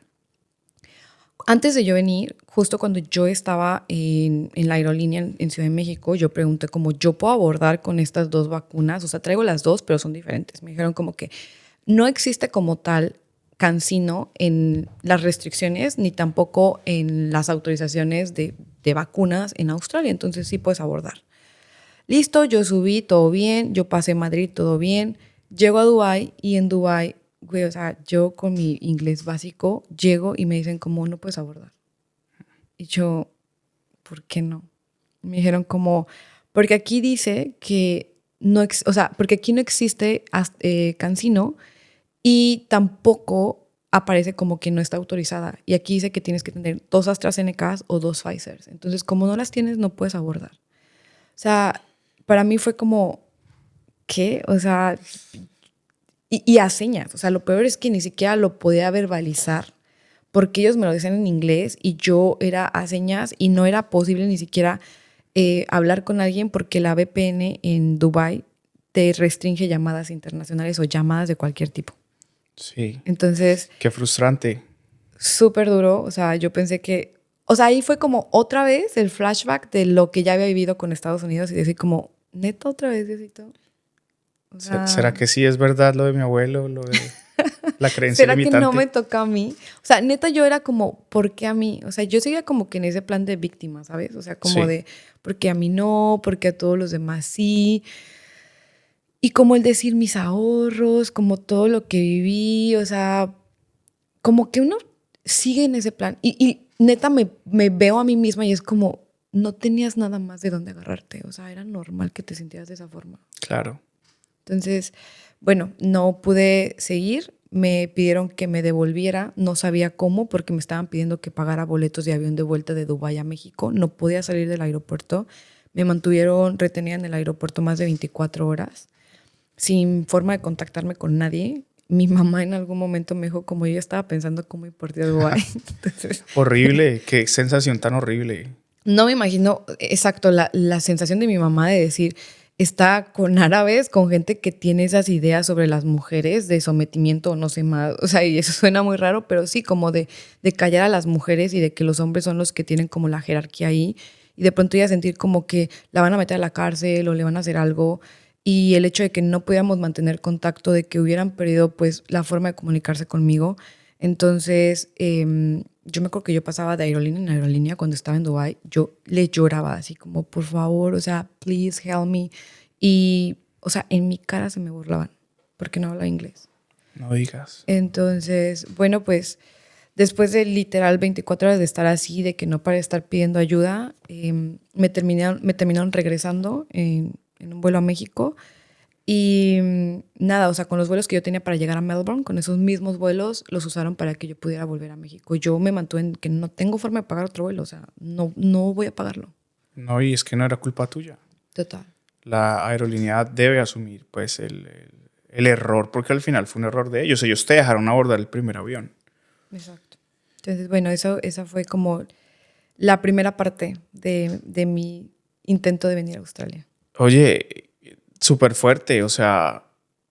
Antes de yo venir, justo cuando yo estaba en la aerolínea en Ciudad de México, yo pregunté cómo yo puedo abordar con estas 2 vacunas. O sea, traigo las 2, pero son diferentes. Me dijeron como que no existe como tal CanSino en las restricciones ni tampoco en las autorizaciones de vacunas en Australia. Entonces sí puedes abordar. Listo, yo subí, todo bien. Yo pasé Madrid, todo bien. Llego a Dubái y en Dubái, güey, o sea, yo con mi inglés básico llego y me dicen como no puedes abordar. Y yo, ¿por qué no? Me dijeron como, porque aquí dice que no, o sea, porque aquí no existe CanSino y tampoco aparece como que no está autorizada. Y aquí dice que tienes que tener 2 AstraZenecas o 2 Pfizers. Entonces, como no las tienes, no puedes abordar. O sea, para mí fue como, ¿qué? O sea, y a señas. O sea, lo peor es que ni siquiera lo podía verbalizar porque ellos me lo decían en inglés y yo era a señas y no era posible ni siquiera hablar con alguien porque la VPN en Dubái te restringe llamadas internacionales o llamadas de cualquier tipo. Sí. Entonces... Qué frustrante. Súper duro. O sea, yo pensé que... O sea, ahí fue como otra vez el flashback de lo que ya había vivido con Estados Unidos y decir como, ¿neta otra vez, Diosito? O sea, ¿Será que sí es verdad lo de mi abuelo, lo de la creencia ¿será limitante? que no me toca a mí? O sea, neta yo era como, ¿por qué a mí? O sea, yo seguía como que en ese plan de víctima, ¿sabes? O sea, como Sí. de, ¿por qué a mí no? ¿Por qué a todos los demás sí? Y como el decir mis ahorros, como todo lo que viví, o sea, como que uno sigue en ese plan. Y neta me veo a mí misma y es como, no tenías nada más de dónde agarrarte. O sea, era normal que te sintieras de esa forma. Claro. Entonces, bueno, no pude seguir. Me pidieron que me devolviera. No sabía cómo porque me estaban pidiendo que pagara boletos de avión de vuelta de Dubái a México. No podía salir del aeropuerto. Me mantuvieron retenida en el aeropuerto más de 24 horas sin forma de contactarme con nadie. Mi mamá en algún momento me dijo como yo estaba pensando cómo ir por ti a Dubái. Entonces, Horrible. Qué sensación tan horrible. no me imagino exacto la sensación de mi mamá de decir, está con árabes, con gente que tiene esas ideas sobre las mujeres de sometimiento o no sé más. O sea, y eso suena muy raro, pero sí, como de callar a las mujeres y de que los hombres son los que tienen como la jerarquía ahí. Y de pronto ella sentir como que la van a meter a la cárcel o le van a hacer algo. Y el hecho de que no podíamos mantener contacto, de que hubieran perdido pues la forma de comunicarse conmigo. Entonces, yo me acuerdo que yo pasaba de aerolínea en aerolínea cuando estaba en Dubái. Yo le lloraba así como, por favor, o sea, please help me. Y, o sea, en mi cara se me burlaban porque no hablaba inglés. No digas. Entonces, bueno, pues Después de literal 24 horas de estar así, de que no paré de estar pidiendo ayuda, me terminaron regresando en un vuelo a México. Y nada, o sea, con los vuelos que yo tenía para llegar a Melbourne, con esos mismos vuelos, los usaron para que yo pudiera volver a México. Yo me mantuve en que no tengo forma de pagar otro vuelo, o sea, no voy a pagarlo. No, y es que no era culpa tuya. Total. La aerolínea debe asumir pues el error, porque al final fue un error de ellos. Ellos te dejaron abordar el primer avión. Exacto. Entonces, bueno, esa fue como la primera parte de mi intento de venir a Australia. Oye, súper fuerte, o sea,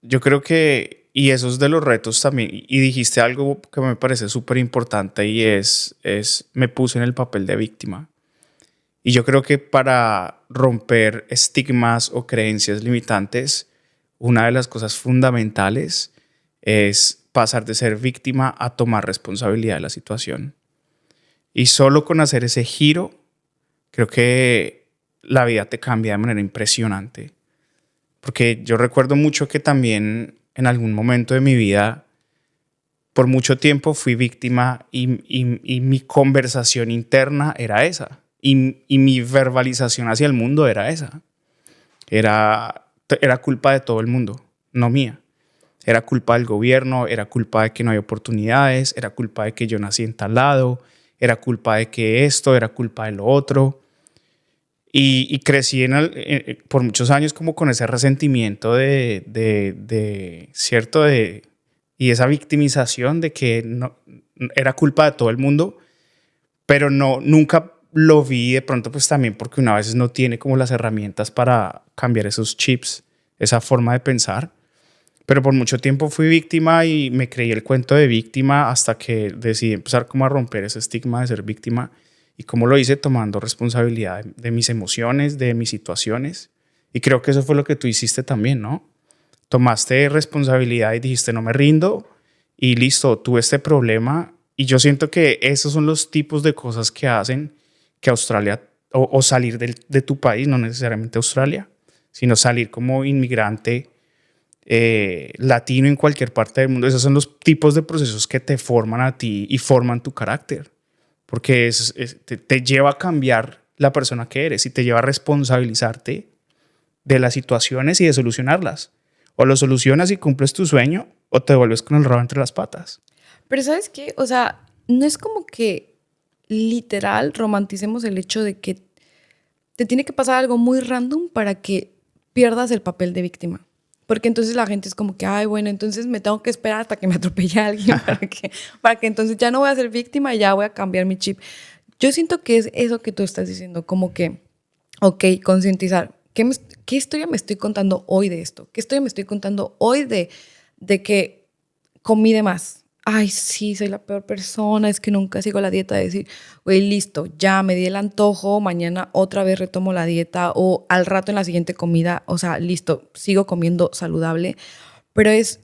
yo creo que, y eso es de los retos también, y dijiste algo que me parece súper importante y me puse en el papel de víctima. Y yo creo que para romper estigmas o creencias limitantes, una de las cosas fundamentales es pasar de ser víctima a tomar responsabilidad de la situación. Y solo con hacer ese giro, creo que la vida te cambia de manera impresionante. Porque yo recuerdo mucho que también en algún momento de mi vida, por mucho tiempo fui víctima y mi conversación interna era esa. Y mi verbalización hacia el mundo era esa. Era culpa de todo el mundo, no mía. Era culpa del gobierno, era culpa de que no hay oportunidades, era culpa de que yo nací en tal lado, era culpa de que esto, era culpa de lo otro. Y crecí por muchos años como con ese resentimiento ¿cierto? Y esa victimización de que no, era culpa de todo el mundo, pero nunca lo vi de pronto pues también porque una vez no tiene como las herramientas para cambiar esos chips, esa forma de pensar. Pero por mucho tiempo fui víctima y me creí el cuento de víctima hasta que decidí empezar como a romper ese estigma de ser víctima. ¿Y cómo lo hice? Tomando responsabilidad de mis emociones, de mis situaciones. Y creo que eso fue lo que tú hiciste también, ¿no? Tomaste responsabilidad y dijiste, no me rindo y listo, tuve este problema. Y yo siento que esos son los tipos de cosas que hacen que Australia, o salir de tu país, no necesariamente Australia, sino salir como inmigrante latino en cualquier parte del mundo. Esos son los tipos de procesos que te forman a ti y forman tu carácter. Porque te lleva a cambiar la persona que eres y te lleva a responsabilizarte de las situaciones y de solucionarlas. O lo solucionas y cumples tu sueño o te vuelves con el rabo entre las patas. Pero ¿sabes qué? O sea, no es como que literal romanticemos el hecho de que te tiene que pasar algo muy random para que pierdas el papel de víctima. Porque entonces la gente es como que, ay, bueno, entonces me tengo que esperar hasta que me atropelle a alguien para que entonces ya no voy a ser víctima y ya voy a cambiar mi chip. Yo siento que es eso que tú estás diciendo, como que, ok, concientizar. ¿Qué historia me estoy contando hoy de esto? ¿Qué historia me estoy contando hoy de que comí de más? Ay, sí, soy la peor persona, es que nunca sigo la dieta. De decir, güey, listo, ya me di el antojo, mañana otra vez retomo la dieta o al rato en la siguiente comida, o sea, listo, sigo comiendo saludable. Pero es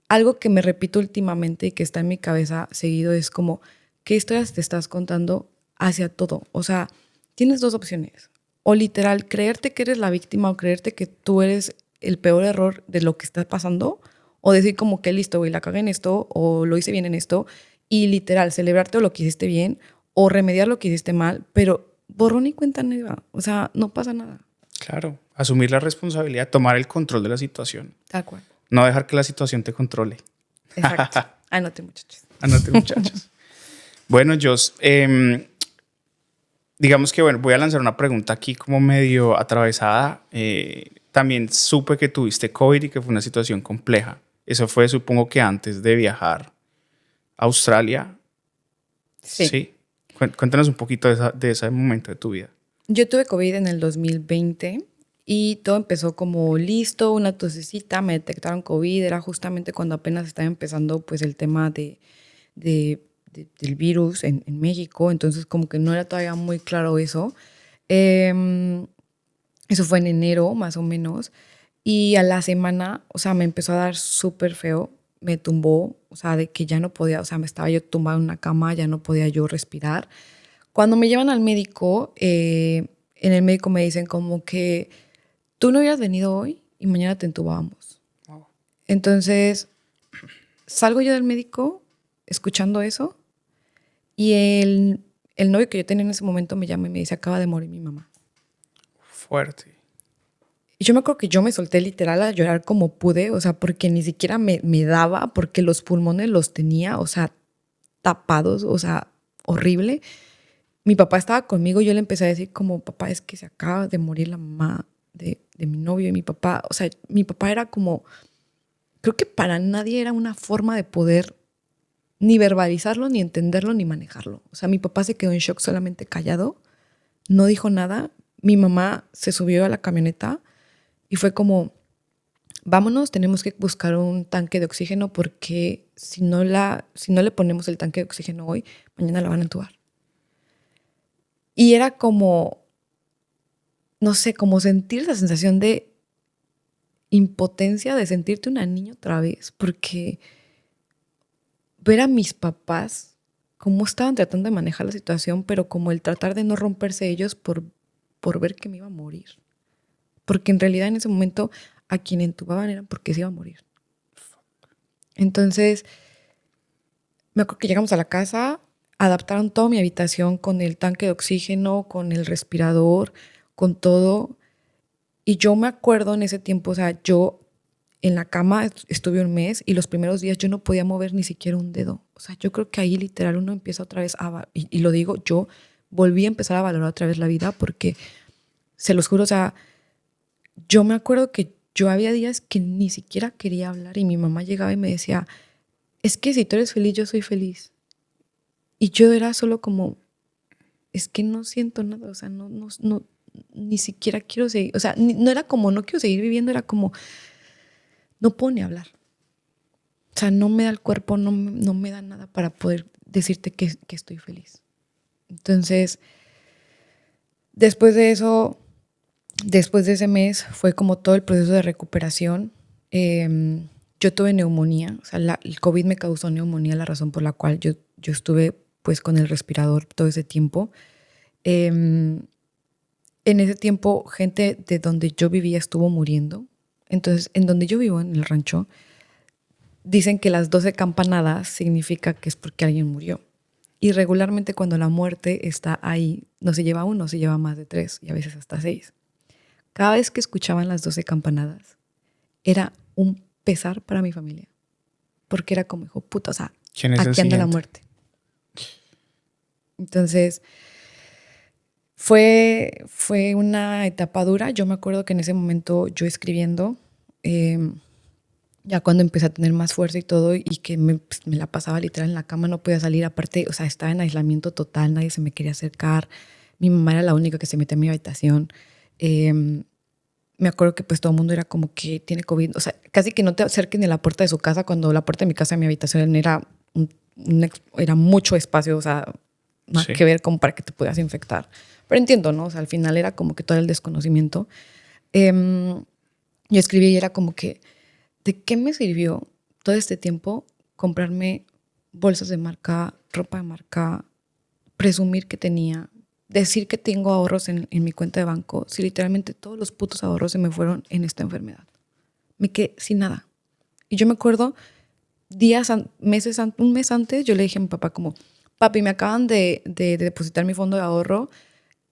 algo que me repito últimamente y que está en mi cabeza seguido, es como, ¿qué historias te estás contando hacia todo? O sea, tienes dos opciones. O literal, creerte que eres la víctima o creerte que tú eres el peor error de lo que está pasando. O decir como que listo, güey, la cagué en esto o lo hice bien en esto. Y literal, celebrarte o lo que hiciste bien o remediar lo que hiciste mal. Pero borrón y cuenta nueva. O sea, no pasa nada. Claro, asumir la responsabilidad, tomar el control de la situación. Tal cual. No dejar que la situación te controle. Exacto. Anote, muchachos. Anote, muchachos. Bueno, Jos, digamos que bueno, voy a lanzar una pregunta aquí como medio atravesada. También supe que tuviste COVID y que fue una situación compleja. Eso fue, supongo que antes de viajar a Australia. Sí. Cuéntanos un poquito de ese momento de tu vida. Yo tuve COVID en el 2020 y todo empezó como listo, una tosecita, me detectaron COVID. Era justamente cuando apenas estaba empezando pues el tema del virus en México. Entonces como que no era todavía muy claro eso. Eso fue en enero más o menos. Y a la semana, o sea, me empezó a dar súper feo, me tumbó, o sea, de que ya no podía, o sea, me estaba yo tumbada en una cama, ya no podía yo respirar. Cuando me llevan al médico, en el médico me dicen como que tú no hubieras venido hoy y mañana te entubábamos. Wow. Entonces, salgo yo del médico escuchando eso Y el novio que yo tenía en ese momento me llama y me dice, acaba de morir mi mamá. Fuerte. Y yo me acuerdo que yo me solté literal a llorar como pude, o sea, porque ni siquiera me daba, porque los pulmones los tenía, o sea, tapados, o sea, horrible. Mi papá estaba conmigo y yo le empecé a decir como, papá, es que se acaba de morir la mamá de mi novio. Y mi papá, o sea, mi papá era como, creo que para nadie era una forma de poder ni verbalizarlo, ni entenderlo, ni manejarlo. O sea, mi papá se quedó en shock, solamente callado, no dijo nada. Mi mamá se subió a la camioneta y fue como, vámonos, tenemos que buscar un tanque de oxígeno porque si no le ponemos el tanque de oxígeno hoy, mañana la van a entubar. Y era como, no sé, como sentir esa sensación de impotencia, de sentirte una niña otra vez, porque ver a mis papás cómo estaban tratando de manejar la situación, pero como el tratar de no romperse ellos por ver que me iba a morir. Porque en realidad en ese momento a quien entubaban era porque se iba a morir. Entonces, me acuerdo que llegamos a la casa, adaptaron toda mi habitación con el tanque de oxígeno, con el respirador, con todo. Y yo me acuerdo en ese tiempo, o sea, yo en la cama estuve un mes y los primeros días yo no podía mover ni siquiera un dedo. O sea, yo creo que ahí literal uno empieza otra vez y lo digo, yo volví a empezar a valorar otra vez la vida porque, se los juro, o sea, yo me acuerdo que yo había días que ni siquiera quería hablar y mi mamá llegaba y me decía, es que si tú eres feliz, yo soy feliz. Y yo era solo como, es que no siento nada, o sea, no, ni siquiera quiero seguir, o sea, no era como no quiero seguir viviendo, era como, no puedo ni hablar. O sea, no me da el cuerpo, no me da nada para poder decirte que estoy feliz. Entonces, después de eso, después de ese mes, fue como todo el proceso de recuperación. Yo tuve neumonía, o sea, el COVID me causó neumonía, la razón por la cual yo estuve pues con el respirador todo ese tiempo. En ese tiempo, gente de donde yo vivía estuvo muriendo. Entonces, en donde yo vivo, en el rancho, dicen que las 12 campanadas significa que es porque alguien murió. Y regularmente cuando la muerte está ahí, no se lleva uno, se lleva más de 3 y a veces hasta 6. Cada vez que escuchaban las 12 campanadas, era un pesar para mi familia. Porque era como, hijo puta, o sea, aquí anda la muerte. Entonces, fue una etapa dura. Yo me acuerdo que en ese momento yo escribiendo, ya cuando empecé a tener más fuerza y todo, y que me la pasaba literal en la cama, no podía salir. Aparte, o sea, estaba en aislamiento total, nadie se me quería acercar. Mi mamá era la única que se metía en mi habitación. Me acuerdo que pues todo el mundo era como que tiene COVID. O sea, casi que no te acerquen ni a la puerta de su casa, cuando la puerta de mi casa y mi habitación era, era mucho espacio, o sea, más que ver como para que te puedas infectar. Pero entiendo, ¿no? O sea, al final era como que todo el desconocimiento. Yo escribí y era como que, ¿de qué me sirvió todo este tiempo comprarme bolsas de marca, ropa de marca, presumir que tenía, decir que tengo ahorros en mi cuenta de banco, si literalmente todos los putos ahorros se me fueron en esta enfermedad? Me quedé sin nada. Y yo me acuerdo un mes antes, yo le dije a mi papá como, papi, me acaban de depositar mi fondo de ahorro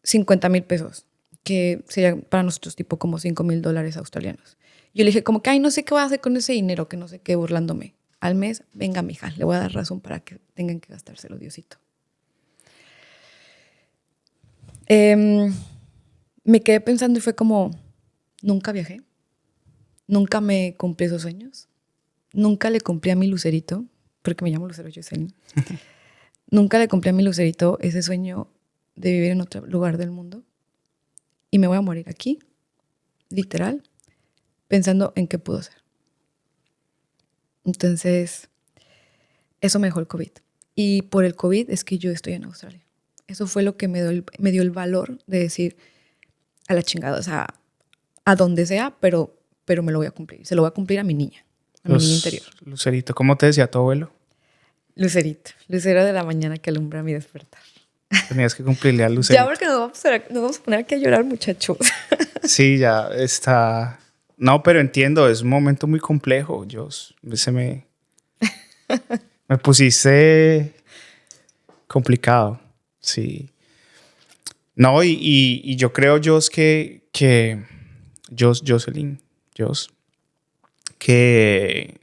50,000 pesos, que sería para nosotros tipo como $5,000 australianos. Yo le dije como que, ay, no sé qué voy a hacer con ese dinero, que no sé qué, burlándome. Al mes, venga, mija, le voy a dar razón para que tengan que gastárselo, Diosito. Me quedé pensando y fue como, nunca viajé, nunca me cumplí esos sueños, nunca le cumplí a mi Lucerito, porque me llamo Lucero Jocelyn, nunca le cumplí a mi Lucerito ese sueño de vivir en otro lugar del mundo, y me voy a morir aquí, literal, pensando en qué pudo ser. Entonces, eso me dejó el COVID. Y por el COVID es que yo estoy en Australia. Eso fue lo que me dio el valor de decir, a la chingada, o sea, a donde sea, pero me lo voy a cumplir. Se lo voy a cumplir a mi niña, a mi niña interior. Lucerito, ¿cómo te decía tu abuelo? Lucerito, lucero de la mañana que alumbra mi despertar. Tenías que cumplirle a Lucerito. Ya, porque nos vamos a poner aquí a llorar, muchachos. Sí, ya está. No, pero entiendo, es un momento muy complejo. Me pusiste complicado, sí. No, y yo creo, Jos, Jocelyn, que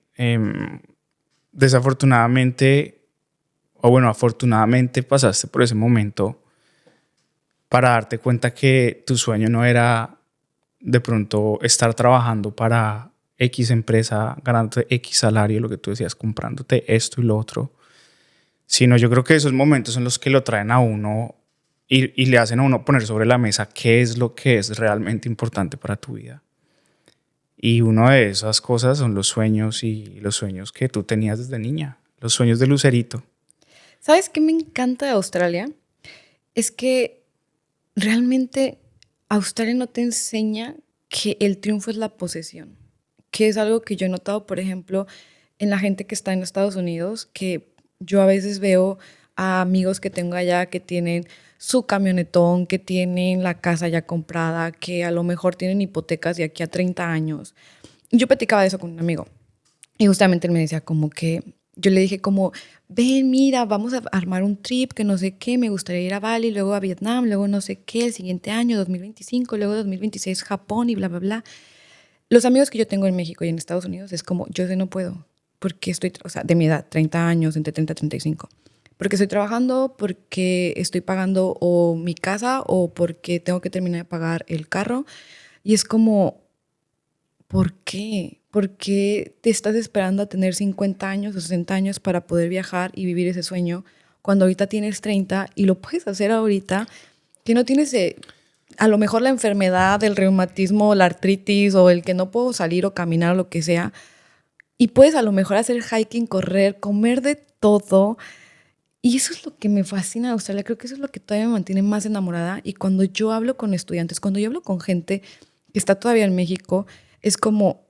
desafortunadamente, o bueno, afortunadamente pasaste por ese momento para darte cuenta que tu sueño no era de pronto estar trabajando para X empresa, ganándote X salario, lo que tú decías, comprándote esto y lo otro, sino yo creo que esos momentos son los que lo traen a uno y le hacen a uno poner sobre la mesa qué es lo que es realmente importante para tu vida. Y una de esas cosas son los sueños y los sueños que tú tenías desde niña, los sueños de Lucerito. ¿Sabes qué me encanta de Australia? Es que realmente Australia no te enseña que el triunfo es la posesión, que es algo que yo he notado, por ejemplo, en la gente que está en Estados Unidos, que yo a veces veo a amigos que tengo allá que tienen su camionetón, que tienen la casa ya comprada, que a lo mejor tienen hipotecas de aquí a 30 años. Yo platicaba de eso con un amigo y justamente él me decía como que, yo le dije como, ven, mira, vamos a armar un trip, que no sé qué, me gustaría ir a Bali, luego a Vietnam, luego no sé qué, el siguiente año, 2025, luego 2026 Japón y bla, bla, bla. Los amigos que yo tengo en México y en Estados Unidos es como, yo no puedo, porque estoy, o sea, de mi edad, 30 años, entre 30 y 35, porque estoy trabajando, porque estoy pagando o mi casa o porque tengo que terminar de pagar el carro. Y es como, ¿por qué? ¿Por qué te estás esperando a tener 50 años o 60 años para poder viajar y vivir ese sueño cuando ahorita tienes 30 y lo puedes hacer ahorita, que no tienes a lo mejor la enfermedad, el reumatismo, la artritis o el que no puedo salir o caminar o lo que sea, y puedes a lo mejor hacer hiking, correr, comer de todo? Y eso es lo que me fascina de Australia. Creo que eso es lo que todavía me mantiene más enamorada. Y cuando yo hablo con estudiantes, cuando yo hablo con gente que está todavía en México, es como,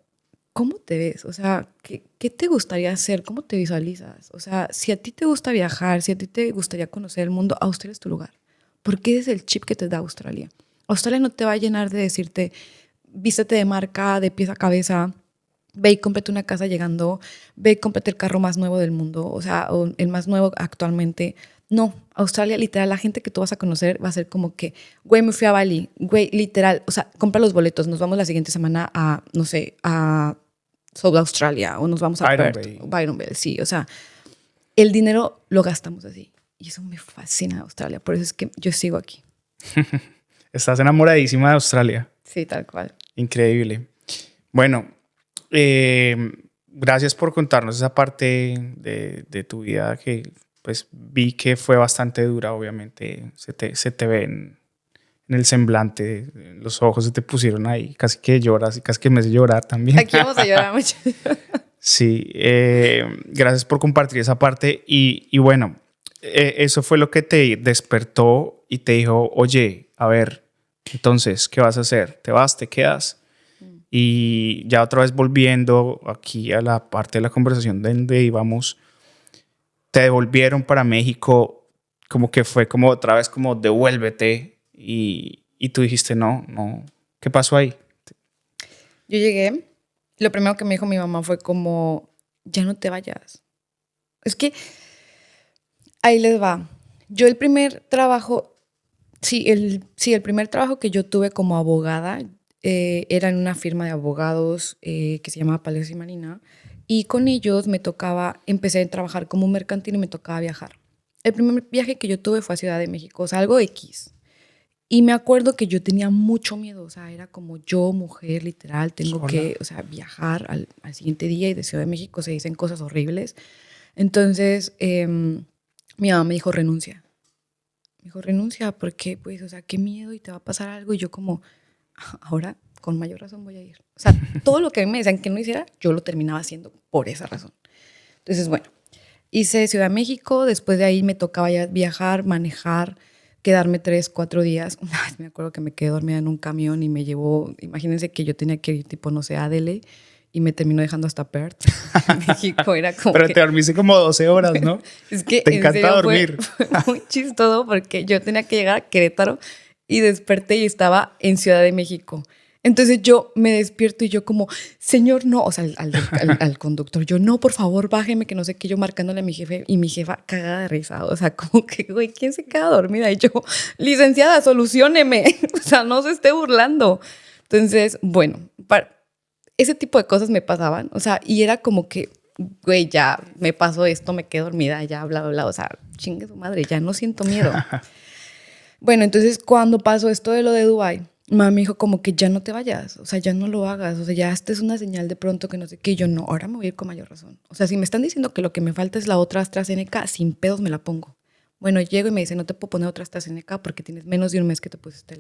¿cómo te ves? O sea, ¿qué te gustaría hacer? ¿Cómo te visualizas? O sea, si a ti te gusta viajar, si a ti te gustaría conocer el mundo, Australia es tu lugar. Porque ese es el chip que te da Australia. Australia no te va a llenar de decirte, vístete de marca, de pies a cabeza, ve y cómprate una casa llegando, ve y cómprate el carro más nuevo del mundo, o sea, o el más nuevo actualmente. No, Australia, literal, la gente que tú vas a conocer va a ser como que, güey, me fui a Bali, güey, literal, o sea, compra los boletos, nos vamos la siguiente semana a, no sé, a South Australia, o nos vamos a Byron Perth, Bay. o Byron Bay, sí, o sea, el dinero lo gastamos así. Y eso me fascina de Australia, por eso es que yo sigo aquí. Estás enamoradísima de Australia. Sí, tal cual. Increíble. Bueno, gracias por contarnos esa parte de tu vida que pues vi que fue bastante dura, obviamente. Se te ve en el semblante, los ojos se te pusieron ahí, casi que lloras y casi que me hace llorar también. Aquí vamos a llorar mucho. Sí, gracias por compartir esa parte y bueno, eso fue lo que te despertó y te dijo, oye, a ver, entonces, ¿qué vas a hacer? ¿Te vas? ¿Te quedas? Y ya otra vez volviendo aquí a la parte de la conversación donde íbamos, te devolvieron para México, como que fue como otra vez como devuélvete y tú dijiste no, ¿qué pasó ahí? Yo llegué, lo primero que me dijo mi mamá fue como, ya no te vayas. Es que ahí les va. Yo el primer trabajo, el primer trabajo que yo tuve como abogada era en una firma de abogados que se llamaba Palacio y Marina, y con ellos empecé a trabajar como un mercantil y me tocaba viajar. El primer viaje que yo tuve fue a Ciudad de México, o sea, algo X. Y me acuerdo que yo tenía mucho miedo, o sea, era como yo, mujer, literal, tengo que, o sea, viajar al siguiente día, y de Ciudad de México se dicen cosas horribles. Entonces, mi mamá me dijo, renuncia. Me dijo, renuncia, porque, pues, o sea, qué miedo y te va a pasar algo. Y yo como, ahora, con mayor razón voy a ir. O sea, todo lo que a mí me decían que no hiciera, yo lo terminaba haciendo por esa razón. Entonces, bueno, hice Ciudad de México, después de ahí me tocaba ya viajar, manejar, quedarme 3, 4 días. Me acuerdo que me quedé dormida en un camión y me llevó, imagínense que yo tenía que ir tipo, no sé, a Adelaide, y me terminó dejando hasta Perth. México era como Pero te dormiste como 12 horas, ¿no? Es que te encanta dormir. Fue muy chistoso porque yo tenía que llegar a Querétaro y desperté y estaba en Ciudad de México. Entonces yo me despierto y yo como, señor, no, o sea, al conductor, yo, no, por favor, bájeme, que no sé qué, yo marcándole a mi jefe y mi jefa cagada de risa, o sea, como que, güey, ¿quién se queda dormida? Y yo, licenciada, solucióneme, o sea, no se esté burlando. Entonces, bueno, ese tipo de cosas me pasaban, o sea, y era como que, güey, ya me pasó esto, me quedé dormida, ya, bla, bla, bla, o sea, chingue su madre, ya no siento miedo. Bueno, entonces cuando pasó esto de lo de Dubái, mamá me dijo como que ya no te vayas, o sea, ya no lo hagas, o sea, ya esta es una señal de pronto que no sé qué, y yo no, ahora me voy a ir con mayor razón. O sea, si me están diciendo que lo que me falta es la otra AstraZeneca, sin pedos me la pongo. Bueno, llego y me dice, no te puedo poner otra AstraZeneca porque tienes menos de un mes que te pusiste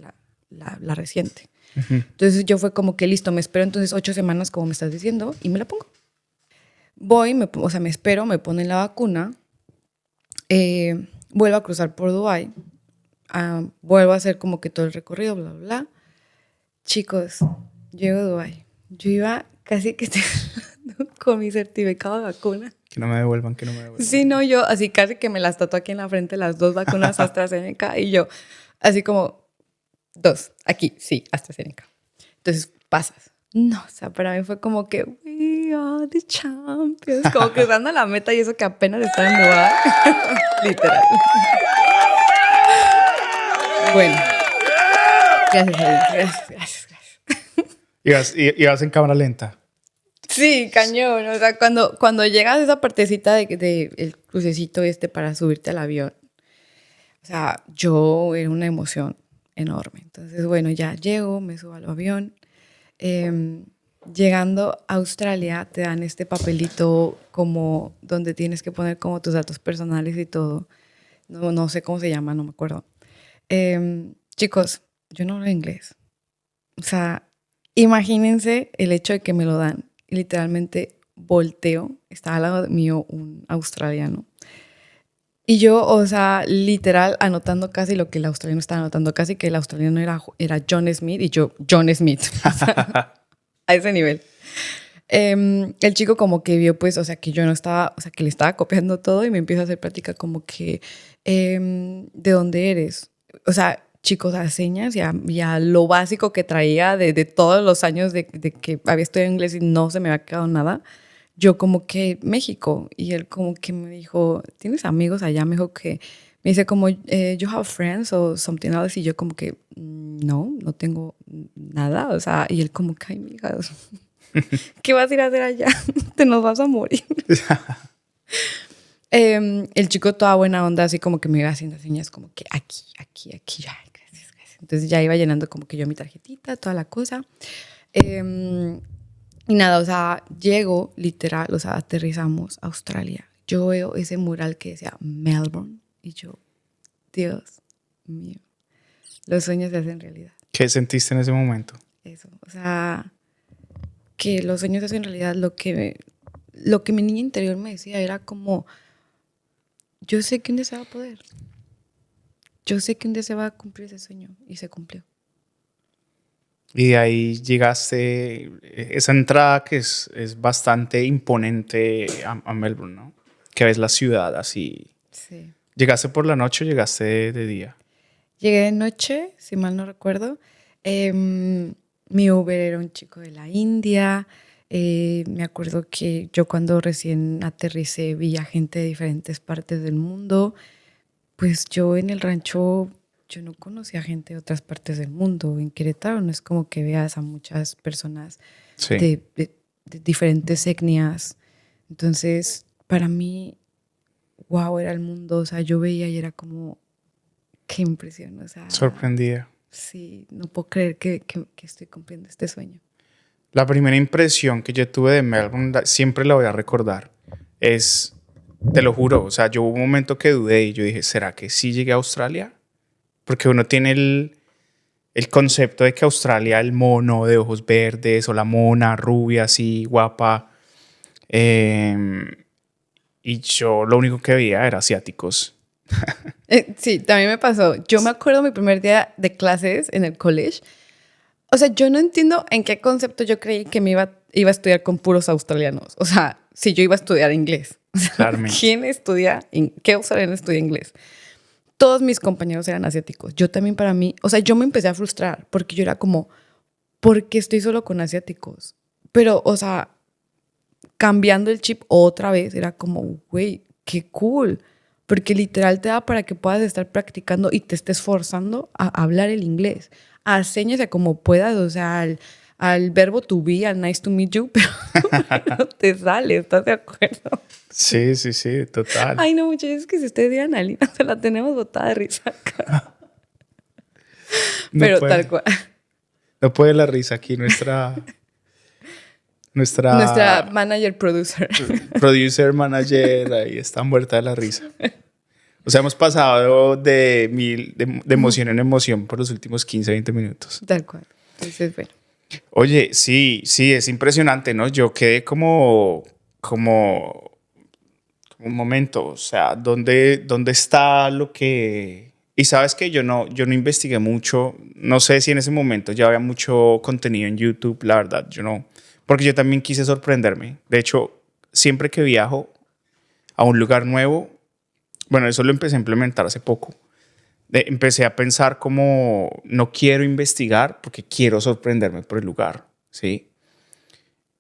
la reciente. Entonces yo fue como que listo, me espero entonces 8 semanas como me estás diciendo y me la pongo. Voy, o sea, me espero, me ponen la vacuna, vuelvo a cruzar por Dubái, vuelvo a hacer como que todo el recorrido, bla, bla, bla. Chicos, llego a Dubái. Yo iba casi que con mi certificado de vacuna. Que no me devuelvan, que no me devuelvan. Sí, no, yo así casi que me las tatué aquí en la frente, las 2 vacunas AstraZeneca, y yo así como 2, aquí, sí, AstraZeneca. Entonces pasas. No, o sea, para mí fue como que we are the champions, como que dando la meta y eso que apenas está en Dubái. Literal. Bueno. Gracias, gracias. Ibas en cámara lenta. Sí, cañón. O sea, cuando llegas a esa partecita de el crucecito para subirte al avión, o sea, era una emoción enorme. Entonces, bueno, ya llego, me subo al avión. Llegando a Australia, te dan este papelito como donde tienes que poner como tus datos personales y todo. No sé cómo se llama, no me acuerdo. Chicos, yo no hablo inglés. O sea, imagínense el hecho de que me lo dan. Y literalmente volteo. Estaba al lado mío un australiano. Y yo, o sea, literal, anotando casi lo que el australiano estaba anotando. Casi que el australiano era John Smith y yo, John Smith. O sea, a ese nivel. El chico como que vio, pues, o sea, que yo no estaba, o sea, que le estaba copiando todo y me empieza a hacer plática como que, ¿de dónde eres? O sea, chicos, a señas y a lo básico que traía de todos los años de que había estudiado inglés y no se me había quedado nada. Yo como que México, y él como que me dijo, ¿tienes amigos allá? Me dijo que, me dice como, you have friends o something else, y yo como que, no tengo nada, o sea, y él como que, ay, mija, ¿qué vas a ir a hacer allá? Te nos vas a morir. El chico toda buena onda, así como que me iba haciendo señas como que aquí, ya, gracias. Entonces ya iba llenando como que yo mi tarjetita, toda la cosa. Y nada, o sea, llego literal, o sea, aterrizamos a Australia. Yo veo ese mural que decía Melbourne y yo, Dios mío, los sueños se hacen realidad. ¿Qué sentiste en ese momento? Eso, o sea, que los sueños se hacen realidad. Lo que mi niña interior me decía era como, yo sé que un día se va a poder. Yo sé que un día se va a cumplir ese sueño y se cumplió. Y de ahí llegaste, esa entrada que es bastante imponente a Melbourne, ¿no? Que ves la ciudad así. Sí. ¿Llegaste por la noche o llegaste de día? Llegué de noche, si mal no recuerdo. Mi Uber era un chico de la India. Me acuerdo que yo cuando recién aterricé vi a gente de diferentes partes del mundo. Pues yo en el rancho, yo no conocía gente de otras partes del mundo. En Querétaro no es como que veas a muchas personas Sí. de diferentes etnias. Entonces, para mí, wow, era el mundo. O sea, yo veía y era como, qué impresión. O sea, Sorprendida. sí, no puedo creer que estoy cumpliendo este sueño. La primera impresión que yo tuve de Melbourne, siempre la voy a recordar, es, te lo juro, o sea, yo hubo un momento que dudé y yo dije, ¿será que sí llegué a Australia? Porque uno tiene el concepto de que Australia, el mono de ojos verdes o la mona rubia así, guapa. Y yo lo único que veía era asiáticos. Sí, también me pasó. Yo me acuerdo mi primer día de clases en el college. O sea, yo no entiendo en qué concepto yo creí que iba a estudiar con puros australianos. O sea, si yo iba a estudiar inglés. O sea, Claramente. ¿Qué australiano estudia inglés? Todos mis compañeros eran asiáticos. Yo también para mí, o sea, yo me empecé a frustrar porque yo era como, porque estoy solo con asiáticos. Pero, o sea, cambiando el chip otra vez, era como, güey, qué cool. Porque literal te da para que puedas estar practicando y te estés forzando a hablar el inglés. A señas a como puedas, o sea, al verbo to be, al nice to meet you, pero no te sale, ¿estás de acuerdo? Sí, sí, sí, total. Ay, no, muchachos, es que si ustedes digan a Lina, se la tenemos botada de risa acá. No Pero puede, tal cual. no puede la risa aquí, nuestra Nuestra manager producer. producer manager ahí está muerta de la risa. O sea, hemos pasado de emoción en emoción por los últimos 15, 20 minutos. Tal cual. Entonces, bueno. Oye, sí, sí, es impresionante, ¿no? Yo quedé como un momento, o sea, ¿dónde está lo que...? Y sabes que yo no investigué mucho, no sé si en ese momento ya había mucho contenido en YouTube, la verdad, yo no, porque yo también quise sorprenderme. De hecho, siempre que viajo a un lugar nuevo, bueno, eso lo empecé a implementar hace poco. Empecé a pensar como no quiero investigar porque quiero sorprenderme por el lugar, ¿sí?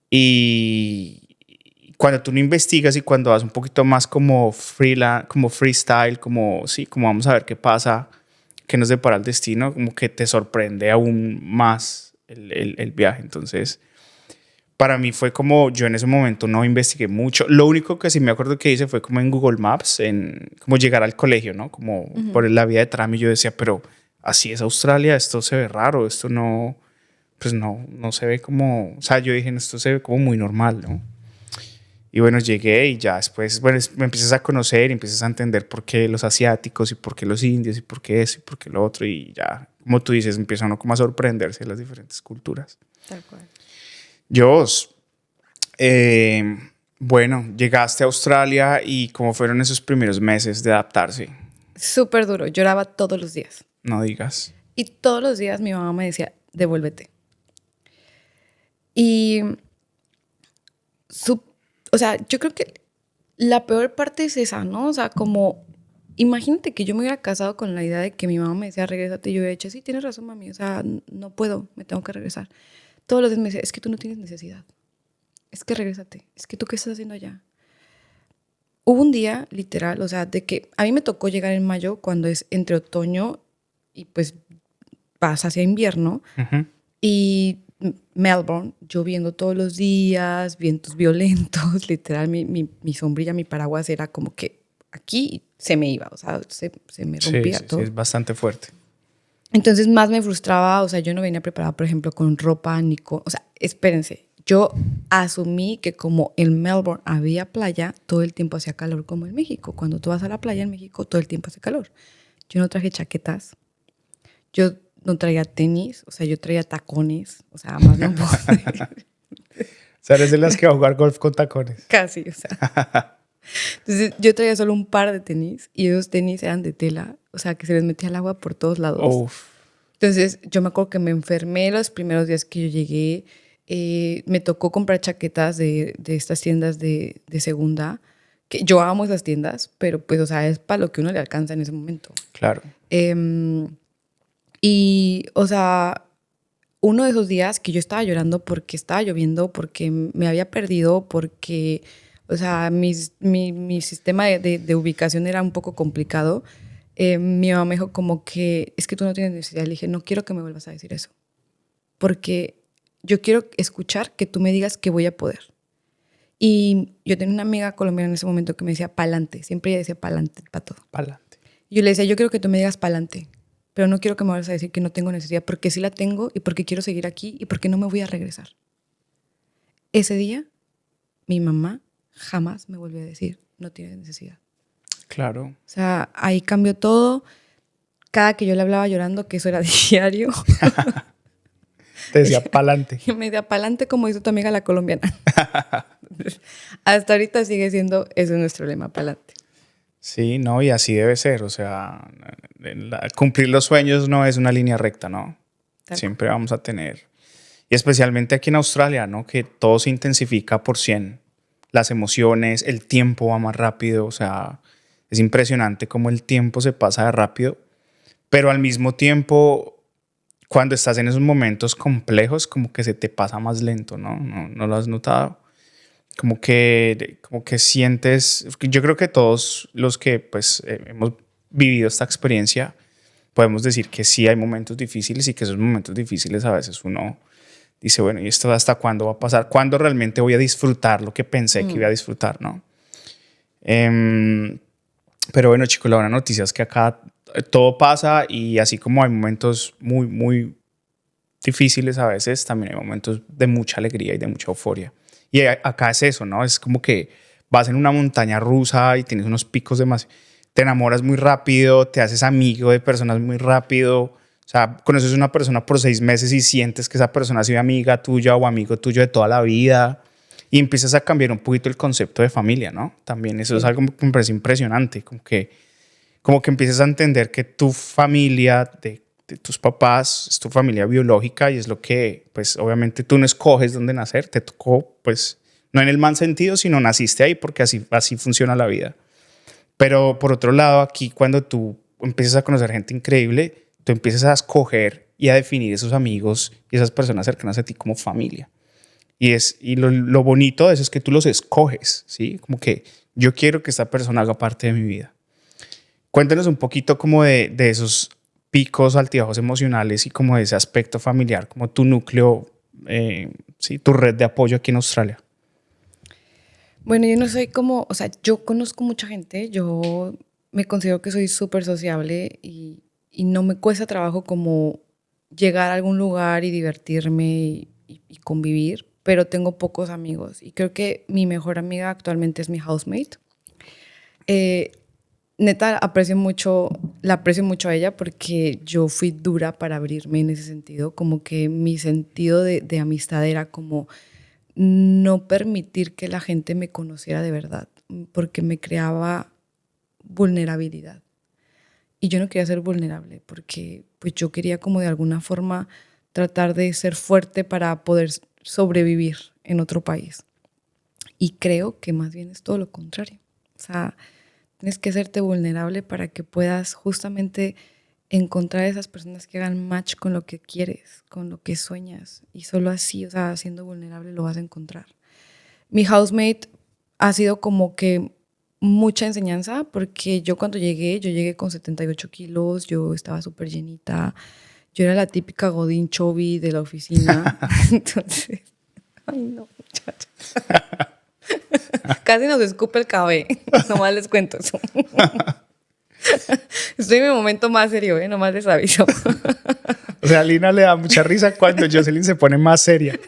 Y cuando tú no investigas y cuando vas un poquito más como como freestyle, como sí, como vamos a ver qué pasa, qué nos depara el destino, como que te sorprende aún más el viaje. Entonces, para mí fue como, yo en ese momento no investigué mucho. Lo único que sí me acuerdo que hice fue como en Google Maps, como llegar al colegio, ¿no? Como por la vía de tram y yo decía, pero así es Australia, esto se ve raro, esto no, pues no se ve como, o sea, yo dije, esto se ve como muy normal, ¿no? Y bueno, llegué y ya después, bueno, me empiezas a conocer y empiezas a entender por qué los asiáticos y por qué los indios y por qué eso y por qué lo otro y ya, como tú dices, empieza uno como a sorprenderse de las diferentes culturas. Tal cual. Jos, bueno, llegaste a Australia y cómo fueron esos primeros meses de adaptarse, Súper duro. Lloraba todos los días. no digas. Y todos los días mi mamá me decía, devuélvete. Y, o sea, yo creo que la peor parte es esa, ¿no? O sea, como, imagínate que yo me hubiera casado con la idea de que mi mamá me decía, regrésate. Y yo hubiera dicho, sí, tienes razón, mami. O sea, no puedo, me tengo que regresar. Todos los días me decía, es que tú no tienes necesidad. Es que regrésate. Es que tú, ¿qué estás haciendo allá? Hubo un día, literal, o sea, de que a mí me tocó llegar en mayo cuando es entre otoño y pues vas hacia invierno. Uh-huh. Y Melbourne, lloviendo todos los días, vientos violentos, literal, mi sombrilla, mi paraguas era como que aquí se me iba, o sea, se me rompía todo. Sí, es bastante fuerte. Entonces más me frustraba, o sea, yo no venía preparada, por ejemplo, con ropa ni con, o sea, espérense, yo asumí que como en Melbourne había playa, todo el tiempo hacía calor como en México. Cuando tú vas a la playa en México, todo el tiempo hace calor. Yo no traje chaquetas, yo no traía tenis, o sea, yo traía tacones, o sea, más no puedo. O sea, eres de las que va a jugar golf con tacones. Casi, o sea. Entonces, yo traía solo un par de tenis y esos tenis eran de tela, o sea, que se les metía el agua por todos lados. Uf. Entonces, yo me acuerdo que me enfermé los primeros días que yo llegué. Me tocó comprar chaquetas de estas tiendas de segunda, que yo amo esas tiendas, pero pues, o sea, es para lo que uno le alcanza en ese momento. Claro. Y, o sea, uno de esos días que yo estaba llorando porque estaba lloviendo, porque me había perdido, porque, o sea, mi sistema de ubicación era un poco complicado. Mi mamá me dijo como que, es que tú no tienes necesidad. Le dije, no quiero que me vuelvas a decir eso, porque yo quiero escuchar que tú me digas que voy a poder. Y yo tenía una amiga colombiana en ese momento que me decía pa'lante. Siempre ella decía pa'lante para todo. Pa'lante. Y yo le decía, yo quiero que tú me digas pa'lante, pero no quiero que me vayas a decir que no tengo necesidad, porque sí la tengo y porque quiero seguir aquí y porque no me voy a regresar. Ese día, mi mamá jamás me volvió a decir, no tienes necesidad. Claro. O sea, ahí cambió todo. Cada que yo le hablaba llorando, que eso era diario. Te decía pa'lante. Y me decía pa'lante, como dice tu amiga la colombiana. Hasta ahorita sigue siendo, ese es nuestro lema, pa'lante. Sí, no, y así debe ser. O sea, cumplir los sueños no es una línea recta, ¿no? Siempre vamos a tener. Y especialmente aquí en Australia, ¿no? Que todo se intensifica por 100. Las emociones, el tiempo va más rápido. O sea, es impresionante cómo el tiempo se pasa de rápido. Pero al mismo tiempo, cuando estás en esos momentos complejos, como que se te pasa más lento, ¿no? ¿No lo has notado? Como que sientes, yo creo que todos los que pues hemos vivido esta experiencia podemos decir que sí hay momentos difíciles y que esos momentos difíciles a veces uno dice, bueno, ¿y esto hasta cuándo va a pasar? ¿Cuándo realmente voy a disfrutar lo que pensé que iba a disfrutar, no? Pero bueno, chicos, la buena noticia es que acá todo pasa y así como hay momentos muy, muy difíciles a veces, también hay momentos de mucha alegría y de mucha euforia. Y acá es eso, ¿no? Es como que vas en una montaña rusa y tienes unos picos de más. Te enamoras muy rápido, te haces amigo de personas muy rápido. O sea, conoces a una persona por 6 meses y sientes que esa persona ha sido amiga tuya o amigo tuyo de toda la vida. Y empiezas a cambiar un poquito el concepto de familia, ¿no? También eso es algo que me parece impresionante. Como que empiezas a entender que tu familia de tus papás es tu familia biológica y es lo que, pues, obviamente tú no escoges dónde nacer. Te tocó, pues, no en el mal sentido, sino naciste ahí porque así funciona la vida. Pero por otro lado, aquí cuando tú empiezas a conocer gente increíble, tú empiezas a escoger y a definir esos amigos y esas personas cercanas a ti como familia. Y lo bonito de eso es que tú los escoges, ¿sí? Como que yo quiero que esta persona haga parte de mi vida. Cuéntanos un poquito como de esos picos, altibajos emocionales y como de ese aspecto familiar, como tu núcleo, sí, tu red de apoyo aquí en Australia. Bueno, yo no soy como, o sea, yo conozco mucha gente, yo me considero que soy súper sociable y no me cuesta trabajo como llegar a algún lugar y divertirme y convivir, pero tengo pocos amigos y creo que mi mejor amiga actualmente es mi housemate. Eh, Neta, la aprecio mucho a ella porque yo fui dura para abrirme en ese sentido, como que mi sentido de amistad era como no permitir que la gente me conociera de verdad, porque me creaba vulnerabilidad. Y yo no quería ser vulnerable, porque pues yo quería como de alguna forma tratar de ser fuerte para poder sobrevivir en otro país. Y creo que más bien es todo lo contrario. O sea, tienes que hacerte vulnerable para que puedas justamente encontrar esas personas que hagan match con lo que quieres, con lo que sueñas. Y solo así, o sea, siendo vulnerable lo vas a encontrar. Mi housemate ha sido como que mucha enseñanza porque yo llegué con 78 kilos, yo estaba súper llenita, yo era la típica godín chubby de la oficina. Entonces, ay no, muchachos. Casi nos escupe el cabello, nomás les cuento eso. Estoy en mi momento más serio, nomás les aviso. O sea, a Lina le da mucha risa cuando Jocelyn se pone más seria.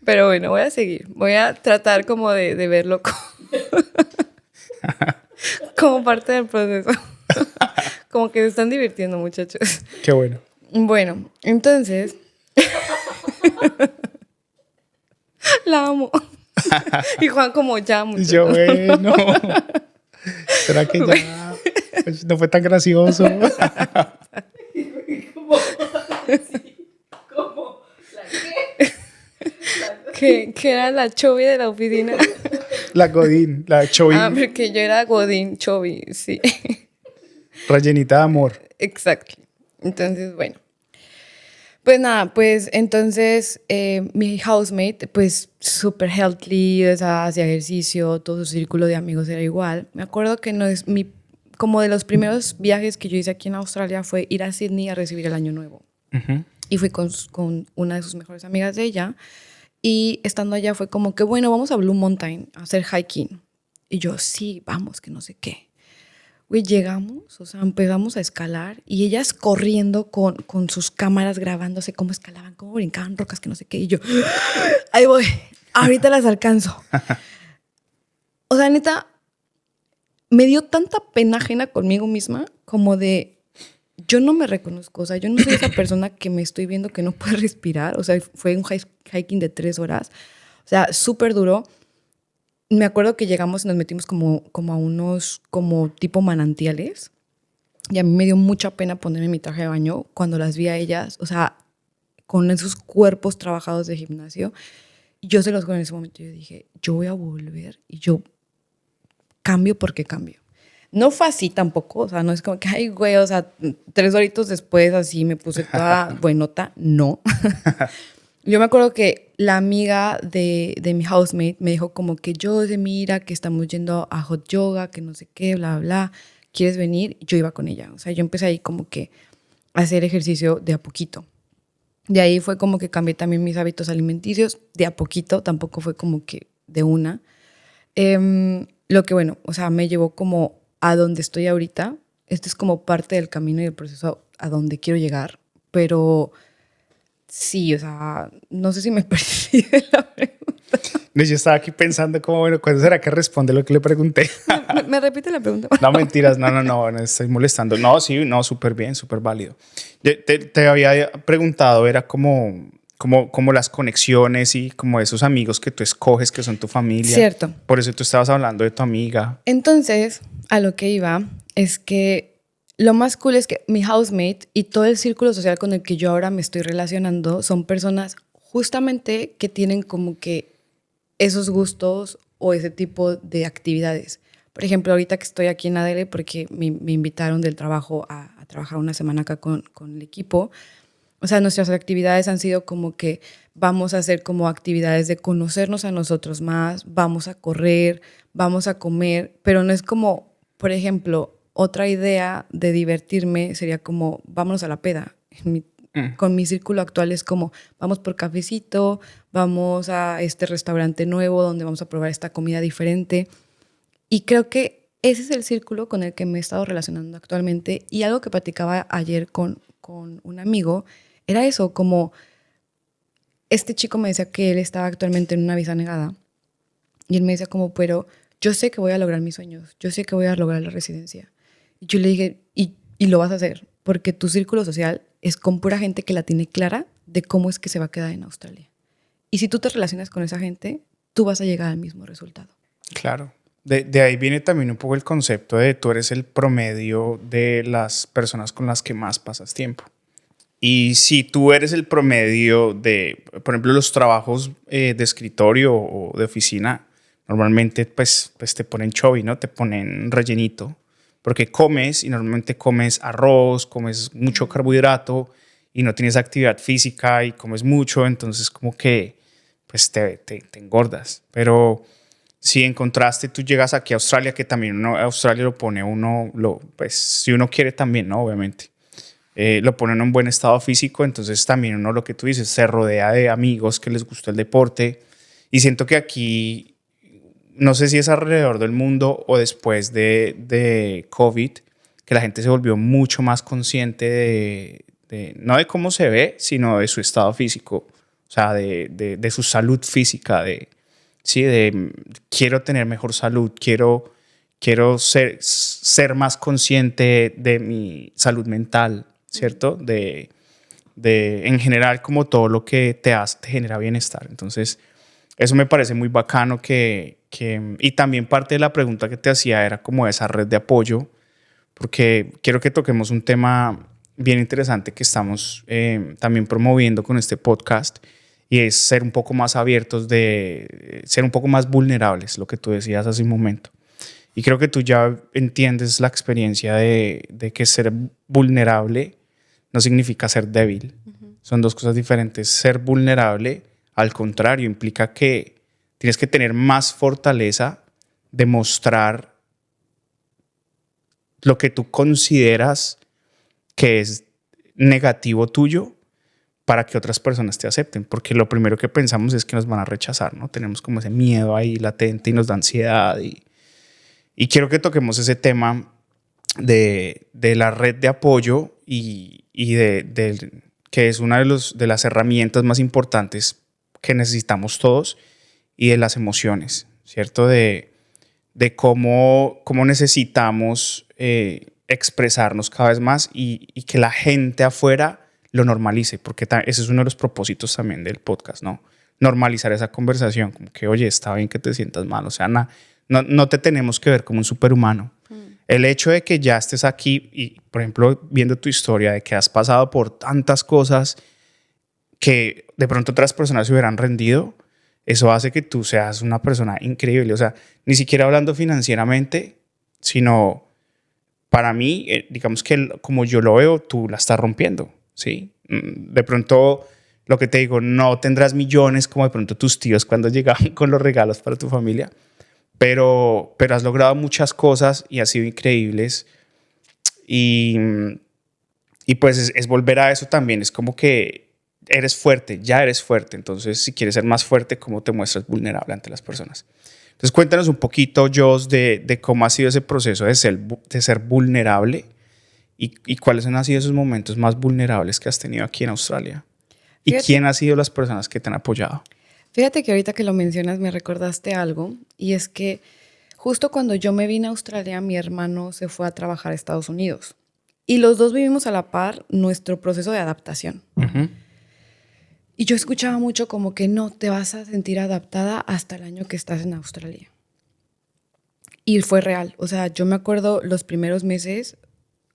Pero bueno, voy a seguir. Voy a tratar como de verlo como parte del proceso. Como que se están divirtiendo, muchachos. Qué bueno. Bueno, entonces... La amo. Y Juan como ya, muchachos. Yo, bueno. ¿Será que ya pues, no fue tan gracioso? ¿Cómo? Que era la chovi de la oficina. La Godín, la Chovy, Porque yo era Godín chovi, sí. rellenita de amor. Exacto. Entonces, bueno. Pues nada, pues entonces mi housemate, pues súper healthy, o sea, hacía ejercicio, todo su círculo de amigos era igual. Me acuerdo que no es como de los primeros viajes que yo hice aquí en Australia fue ir a Sydney a recibir el Año Nuevo. Uh-huh. Y fui con una de sus mejores amigas de ella. Y estando allá fue como que, bueno, vamos a Blue Mountain a hacer hiking. Y yo, sí, vamos, que no sé qué. Güey, llegamos, o sea, empezamos a escalar y ellas corriendo con sus cámaras grabándose cómo escalaban, cómo brincaban rocas, que no sé qué. Y yo, ahí voy, ahorita las alcanzo. O sea, neta, me dio tanta pena ajena conmigo misma como de, yo no me reconozco, o sea, yo no soy esa persona que me estoy viendo que no puede respirar. O sea, fue un hiking de 3 horas, o sea, súper duro. Me acuerdo que llegamos y nos metimos como a unos como tipo manantiales y a mí me dio mucha pena ponerme mi traje de baño cuando las vi a ellas, o sea, con esos cuerpos trabajados de gimnasio. Y yo se los juro en ese momento, yo dije, yo voy a volver y yo cambio porque cambio. No fue así tampoco, o sea, no es como que, ay, güey, o sea, 3 horitos después así me puse toda buenota, no. Yo me acuerdo que la amiga de mi housemate me dijo como que yo, mira, que estamos yendo a hot yoga, que no sé qué, bla, bla, ¿quieres venir? Yo iba con ella, o sea, yo empecé ahí como que a hacer ejercicio de a poquito. De ahí fue como que cambié también mis hábitos alimenticios, de a poquito, tampoco fue como que de una. Lo que, bueno, o sea, me llevó como a donde estoy ahorita. Esto es como parte del camino y del proceso a donde quiero llegar, pero sí, o sea, no sé si me perdí de la pregunta. Yo estaba aquí pensando como, bueno, ¿cuándo será que responde lo que le pregunté? ¿Me repite la pregunta? No, mentiras, no, estoy molestando. No, sí, no, súper bien, súper válido. Te había preguntado, era como las conexiones y como esos amigos que tú escoges que son tu familia. Cierto. Por eso tú estabas hablando de tu amiga. Entonces, a lo que iba es que lo más cool es que mi housemate y todo el círculo social con el que yo ahora me estoy relacionando son personas justamente que tienen como que esos gustos o ese tipo de actividades. Por ejemplo, ahorita que estoy aquí en ADL porque me invitaron del trabajo a trabajar una semana acá con el equipo. O sea, nuestras actividades han sido como que vamos a hacer como actividades de conocernos a nosotros más, vamos a correr, vamos a comer, pero no es como, por ejemplo, otra idea de divertirme sería como, vámonos a la peda. Con mi círculo actual es como, vamos por cafecito, vamos a este restaurante nuevo donde vamos a probar esta comida diferente. Y creo que ese es el círculo con el que me he estado relacionando actualmente. Y algo que platicaba ayer con un amigo era eso, como este chico me decía que él estaba actualmente en una visa negada. Y él me decía como, pero yo sé que voy a lograr mis sueños, yo sé que voy a lograr la residencia. Y yo le dije, y lo vas a hacer, porque tu círculo social es con pura gente que la tiene clara de cómo es que se va a quedar en Australia. Y si tú te relacionas con esa gente, tú vas a llegar al mismo resultado. Claro. De ahí viene también un poco el concepto de tú eres el promedio de las personas con las que más pasas tiempo. Y si tú eres el promedio de, por ejemplo, los trabajos de escritorio o de oficina, normalmente pues te ponen chubby, ¿no? Te ponen rellenito. Porque comes y normalmente comes arroz, comes mucho carbohidrato y no tienes actividad física y comes mucho, entonces como que pues te engordas. Pero si en contraste tú llegas aquí a Australia, que también Australia lo pone uno, pues si uno quiere también, ¿no? Obviamente. Lo pone en un buen estado físico, entonces también uno, lo que tú dices, se rodea de amigos que les gusta el deporte. Y siento que aquí, no sé si es alrededor del mundo o después de COVID, que la gente se volvió mucho más consciente no de cómo se ve, sino de su estado físico, o sea, de su salud física, sí, quiero tener mejor salud, quiero ser más consciente de mi salud mental, ¿cierto? En general, como todo lo que te genera bienestar. Entonces, eso me parece muy bacano y también parte de la pregunta que te hacía era como esa red de apoyo, porque quiero que toquemos un tema bien interesante que estamos también promoviendo con este podcast, y es ser un poco más abiertos, ser un poco más vulnerables, lo que tú decías hace un momento. Y creo que tú ya entiendes la experiencia de que ser vulnerable no significa ser débil. Son dos cosas diferentes. Ser vulnerable, al contrario, implica que tienes que tener más fortaleza de mostrar lo que tú consideras que es negativo tuyo para que otras personas te acepten, porque lo primero que pensamos es que nos van a rechazar, ¿no? Tenemos como ese miedo ahí latente y nos da ansiedad y quiero que toquemos ese tema de la red de apoyo y que es una de las herramientas más importantes que necesitamos todos, y de las emociones, ¿cierto? De cómo necesitamos expresarnos cada vez más y que la gente afuera lo normalice, porque ese es uno de los propósitos también del podcast, ¿no? Normalizar esa conversación, como que, oye, está bien que te sientas mal, o sea, no te tenemos que ver como un superhumano. El hecho de que ya estés aquí y, por ejemplo, viendo tu historia, de que has pasado por tantas cosas que de pronto otras personas se hubieran rendido, eso hace que tú seas una persona increíble. O sea, ni siquiera hablando financieramente, sino para mí, digamos que como yo lo veo, tú la estás rompiendo, ¿sí? De pronto, lo que te digo, no tendrás millones como de pronto tus tíos cuando llegaban con los regalos para tu familia, pero has logrado muchas cosas y has sido increíbles. Y, y pues es volver a eso también. Es como que eres fuerte, ya eres fuerte. Entonces, si quieres ser más fuerte, ¿cómo te muestras vulnerable ante las personas? Entonces, cuéntanos un poquito, Jos, de cómo ha sido ese proceso de ser vulnerable y cuáles han sido esos momentos más vulnerables que has tenido aquí en Australia. ¿Y Fíjate, quién han sido las personas que te han apoyado? fíjate que ahorita que lo mencionas me recordaste algo y es que justo cuando yo me vine a Australia, mi hermano se fue a trabajar a Estados Unidos y los dos vivimos a la par nuestro proceso de adaptación. Ujú. Y yo escuchaba mucho como que no te vas a sentir adaptada hasta el año que estás en Australia. Y fue real. O sea, yo me acuerdo los primeros meses,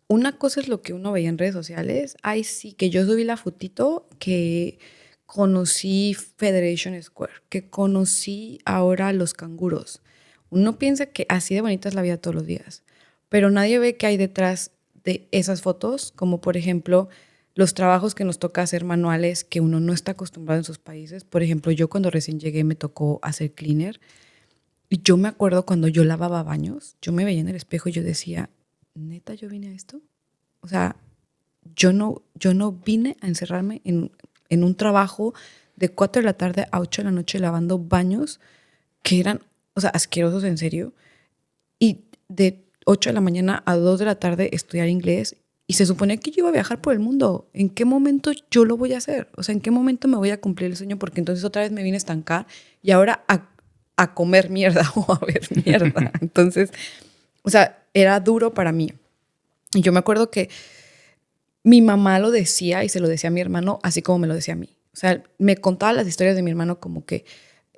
una cosa es lo que uno veía en redes sociales. Ay, sí, que yo subí la fotito que conocí Federation Square, que conocí ahora los canguros. Uno piensa que así de bonita es la vida todos los días, pero nadie ve que hay detrás de esas fotos, como por ejemplo los trabajos que nos toca hacer manuales que uno no está acostumbrado en sus países. Por ejemplo, yo cuando recién llegué me tocó hacer cleaner y yo me acuerdo cuando yo lavaba baños, yo me veía en el espejo y yo decía, ¿neta yo vine a esto? O sea, yo no vine a encerrarme en un trabajo de 4 de la tarde a 8 de la noche lavando baños que eran, o sea, asquerosos en serio. Y de 8 de la mañana a 2 de la tarde estudiar inglés. Y se suponía que yo iba a viajar por el mundo. ¿En qué momento yo lo voy a hacer? O sea, ¿en qué momento me voy a cumplir el sueño? Porque entonces otra vez me vine a estancar y ahora a comer mierda o a ver mierda. Entonces, o sea, era duro para mí. Y yo me acuerdo que mi mamá lo decía y se lo decía a mi hermano, así como me lo decía a mí. O sea, me contaba las historias de mi hermano como que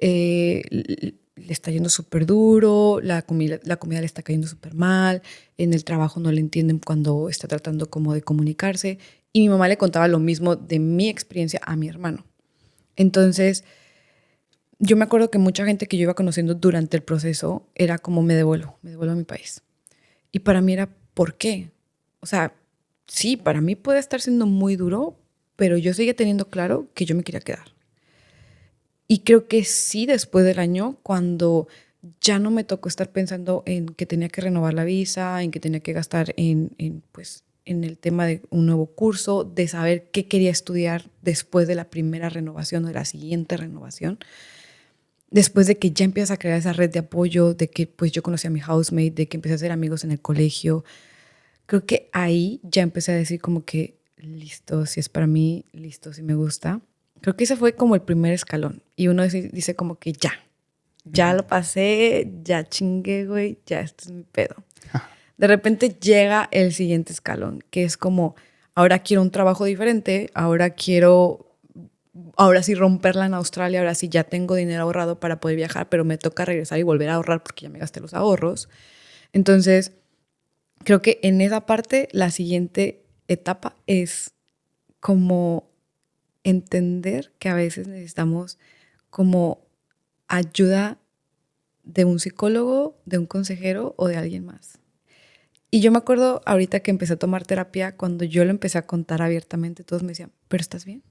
le está yendo súper duro, la comida le está cayendo súper mal, en el trabajo no le entienden cuando está tratando como de comunicarse. Y mi mamá le contaba lo mismo de mi experiencia a mi hermano. Entonces, yo me acuerdo que mucha gente que yo iba conociendo durante el proceso era como me devuelvo a mi país. Y para mí era, ¿por qué? O sea, sí, para mí puede estar siendo muy duro, pero yo seguía teniendo claro que yo me quería quedar. Y creo que sí, después del año, cuando ya no me tocó estar pensando en que tenía que renovar la visa, en que tenía que gastar pues, en el tema de un nuevo curso, de saber qué quería estudiar después de la primera renovación o de la siguiente renovación, después de que ya empiezas a crear esa red de apoyo, de que pues yo conocí a mi housemate, de que empecé a hacer amigos en el colegio, creo que ahí ya empecé a decir como que listo, si es para mí, listo, si me gusta. Creo que ese fue como el primer escalón. Y uno dice como que ya lo pasé, ya chingué, güey, ya esto es mi pedo. De repente llega el siguiente escalón, que es como, ahora quiero un trabajo diferente, ahora sí romperla en Australia, ahora sí ya tengo dinero ahorrado para poder viajar, pero me toca regresar y volver a ahorrar porque ya me gasté los ahorros. Entonces, creo que en esa parte la siguiente etapa es como entender que a veces necesitamos como ayuda de un psicólogo, de un consejero o de alguien más. Y yo me acuerdo ahorita que empecé a tomar terapia, cuando yo lo empecé a contar abiertamente, todos me decían, ¿pero estás bien?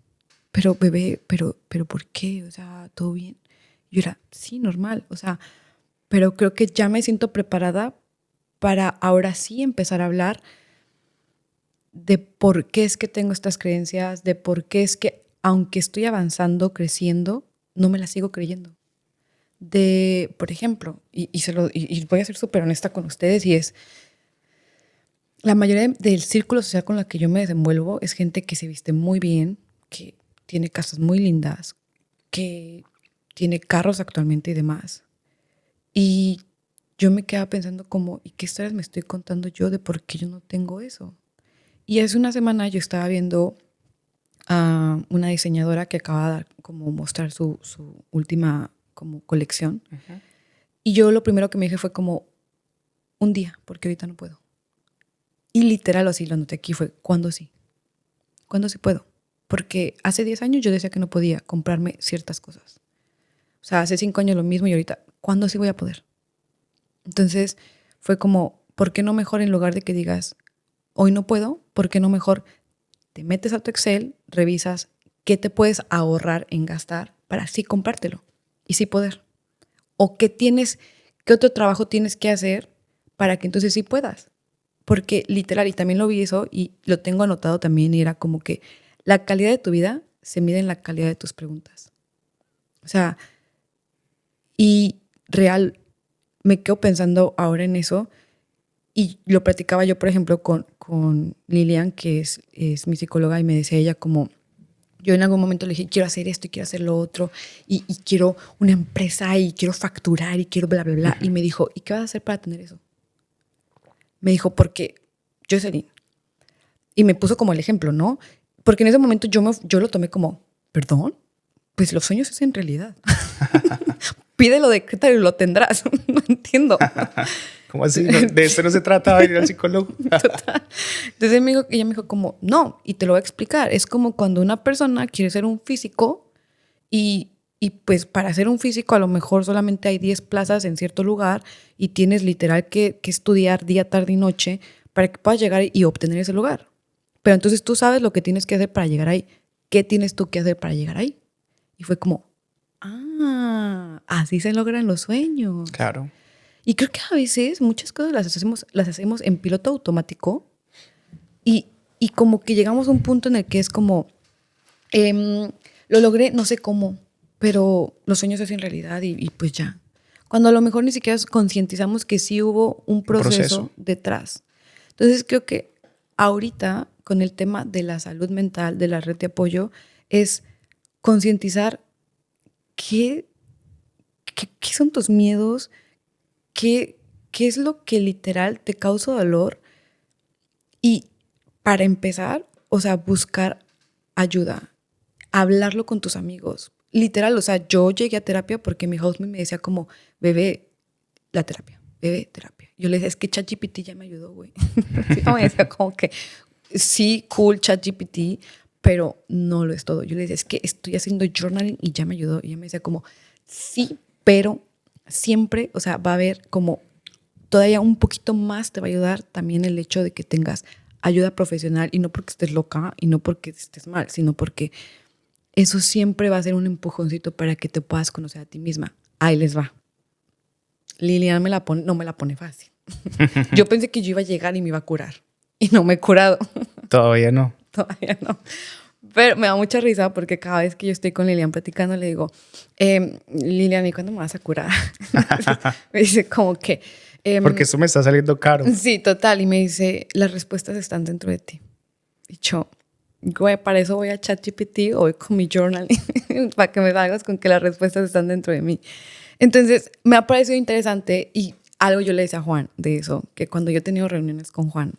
Pero bebé, pero ¿por qué? O sea, ¿todo bien? Yo era, sí, normal. O sea, pero creo que ya me siento preparada para ahora sí empezar a hablar de por qué es que tengo estas creencias, de por qué es que, aunque estoy avanzando, creciendo, no me las sigo creyendo. De, por ejemplo, y voy a ser súper honesta con ustedes, y es, la mayoría del círculo social con la que yo me desenvuelvo es gente que se viste muy bien, que tiene casas muy lindas, que tiene carros actualmente y demás. Y yo me quedaba pensando como, ¿y qué historias me estoy contando yo de por qué yo no tengo eso? Y hace una semana yo estaba viendo a una diseñadora que acaba de como mostrar su última como colección. Uh-huh. Y yo lo primero que me dije fue como, un día, porque ahorita no puedo. Y literal, así lo anoté aquí, fue, ¿cuándo sí? ¿Cuándo sí puedo? Porque hace 10 años yo decía que no podía comprarme ciertas cosas. O sea, hace 5 años lo mismo y ahorita, ¿cuándo sí voy a poder? Entonces fue como, ¿por qué no mejor en lugar de que digas, hoy no puedo, por qué no mejor te metes a tu Excel, revisas qué te puedes ahorrar en gastar para así comprártelo y sí poder? ¿O qué otro trabajo tienes que hacer para que entonces sí puedas? Porque literal, y también lo vi eso y lo tengo anotado también, y era como que la calidad de tu vida se mide en la calidad de tus preguntas. O sea, y real, me quedo pensando ahora en eso, y lo platicaba yo, por ejemplo, con Lilian, que es mi psicóloga, y me decía ella como, yo en algún momento le dije, quiero hacer esto y quiero hacer lo otro, y quiero una empresa y quiero facturar y quiero bla, bla, bla. Y me dijo, ¿y qué vas a hacer para tener eso? Me dijo, porque Jocelyn, y me puso como el ejemplo, ¿no? Porque en ese momento yo lo tomé como, ¿perdón? Pues los sueños es en realidad. Pídelo, decrétalo y lo tendrás. No entiendo. ¿Cómo así? De esto no se trata de ir al psicólogo. Total. Entonces ella me dijo como, no, y te lo voy a explicar. Es como cuando una persona quiere ser un físico y pues para ser un físico a lo mejor solamente hay 10 plazas en cierto lugar y tienes literal que estudiar día, tarde y noche para que puedas llegar y obtener ese lugar. Pero entonces tú sabes lo que tienes que hacer para llegar ahí. ¿Qué tienes tú que hacer para llegar ahí? Y fue como, así se logran los sueños. Claro. Y creo que a veces muchas cosas las hacemos en piloto automático y como que llegamos a un punto en el que es como, lo logré, no sé cómo, pero los sueños se hacen realidad y pues ya. Cuando a lo mejor ni siquiera concientizamos que sí hubo un proceso detrás. Entonces creo que ahorita con el tema de la salud mental, de la red de apoyo, es concientizar qué son tus miedos, qué es lo que literal te causa dolor y para empezar, o sea, buscar ayuda, hablarlo con tus amigos. Literal, o sea, yo llegué a terapia porque mi housemate me decía como, bebé, la terapia, bebé, terapia. Yo le decía, es que ChatGPT ya me ayudó, güey. Me decía como que, sí, cool, ChatGPT, pero no lo es todo. Yo le decía, es que estoy haciendo journaling y ya me ayudó. Y ella me decía como, sí, pero siempre, o sea, va a haber como todavía un poquito más te va a ayudar también el hecho de que tengas ayuda profesional y no porque estés loca y no porque estés mal, sino porque eso siempre va a ser un empujoncito para que te puedas conocer a ti misma. Ahí les va. Lilian no me la pone fácil. Yo pensé que yo iba a llegar y me iba a curar y no me he curado. Todavía no. Todavía no. Pero me da mucha risa porque cada vez que yo estoy con Lilian platicando le digo, Lilian, ¿y cuándo me vas a curar? Me dice como que... porque esto me está saliendo caro. Sí, total. Y me dice, las respuestas están dentro de ti. Y yo, güey, para eso voy a ChatGPT o voy con mi journal para que me salgas con que las respuestas están dentro de mí. Entonces, me ha parecido interesante y algo yo le decía a Juan de eso, que cuando yo he tenido reuniones con Juan,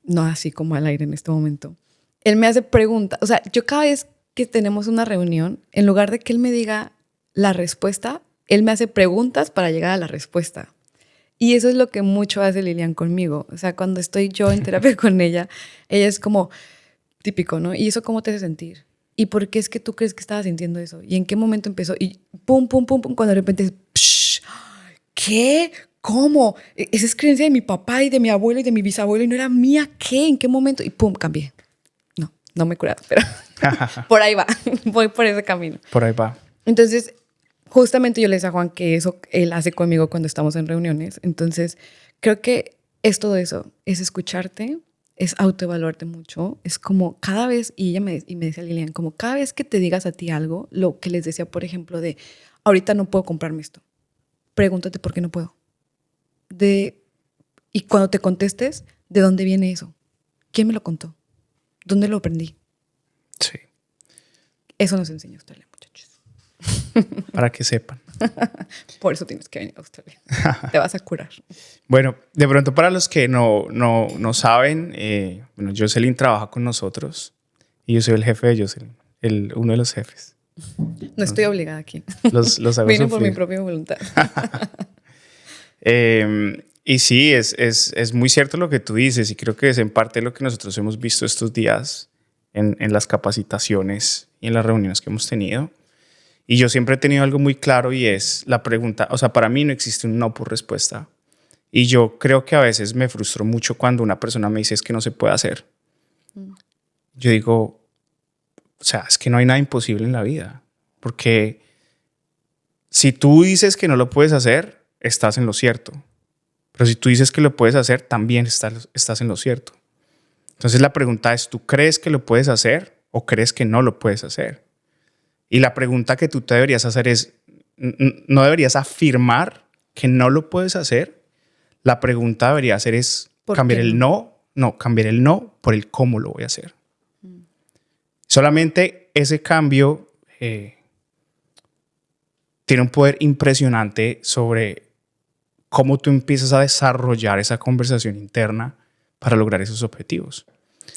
no así como al aire en este momento, él me hace preguntas. O sea, yo cada vez que tenemos una reunión, en lugar de que él me diga la respuesta, él me hace preguntas para llegar a la respuesta. Y eso es lo que mucho hace Lilian conmigo. O sea, cuando estoy yo en terapia con ella es como típico, ¿no? ¿Y eso cómo te hace sentir? ¿Y por qué es que tú crees que estabas sintiendo eso? ¿Y en qué momento empezó? Y pum, pum, pum, pum, cuando de repente es, psh, ¿qué? ¿Cómo? Esa es creencia de mi papá y de mi abuelo y de mi bisabuelo y no era mía. ¿Qué? ¿En qué momento? Y pum, cambié. No me he curado, pero por ahí va. Voy por ese camino. Por ahí va. Entonces, justamente yo le decía a Juan que eso él hace conmigo cuando estamos en reuniones. Entonces, creo que es todo eso. Es escucharte, es autoevaluarte mucho. Es como cada vez, y ella me decía Lilian, como cada vez que te digas a ti algo, lo que les decía, por ejemplo, de ahorita no puedo comprarme esto. Pregúntate por qué no puedo. Y cuando te contestes, ¿de dónde viene eso? ¿Quién me lo contó? ¿Dónde lo aprendí? Sí. Eso nos enseña Australia, muchachos. Para que sepan. Por eso tienes que venir a Australia. Te vas a curar. Bueno, de pronto para los que no saben, bueno, Jocelyn trabaja con nosotros y yo soy el jefe de Jocelyn, uno de los jefes. No estoy obligada aquí. Los hago Vine por sufrir. mi propia voluntad. Y sí, es muy cierto lo que tú dices y creo que es en parte lo que nosotros hemos visto estos días en las capacitaciones y en las reuniones que hemos tenido. Y yo siempre he tenido algo muy claro y es la pregunta, o sea, para mí no existe un no por respuesta. Y yo creo que a veces me frustro mucho cuando una persona me dice es que no se puede hacer. Yo digo, o sea, es que no hay nada imposible en la vida. Porque si tú dices que no lo puedes hacer, estás en lo cierto. Pero si tú dices que lo puedes hacer, también estás en lo cierto. Entonces la pregunta es, ¿tú crees que lo puedes hacer o crees que no lo puedes hacer? Y la pregunta que tú te deberías hacer es, no deberías afirmar que no lo puedes hacer. La pregunta debería ser es cambiar el cambiar el no por el cómo lo voy a hacer. Solamente ese cambio tiene un poder impresionante sobre cómo tú empiezas a desarrollar esa conversación interna para lograr esos objetivos.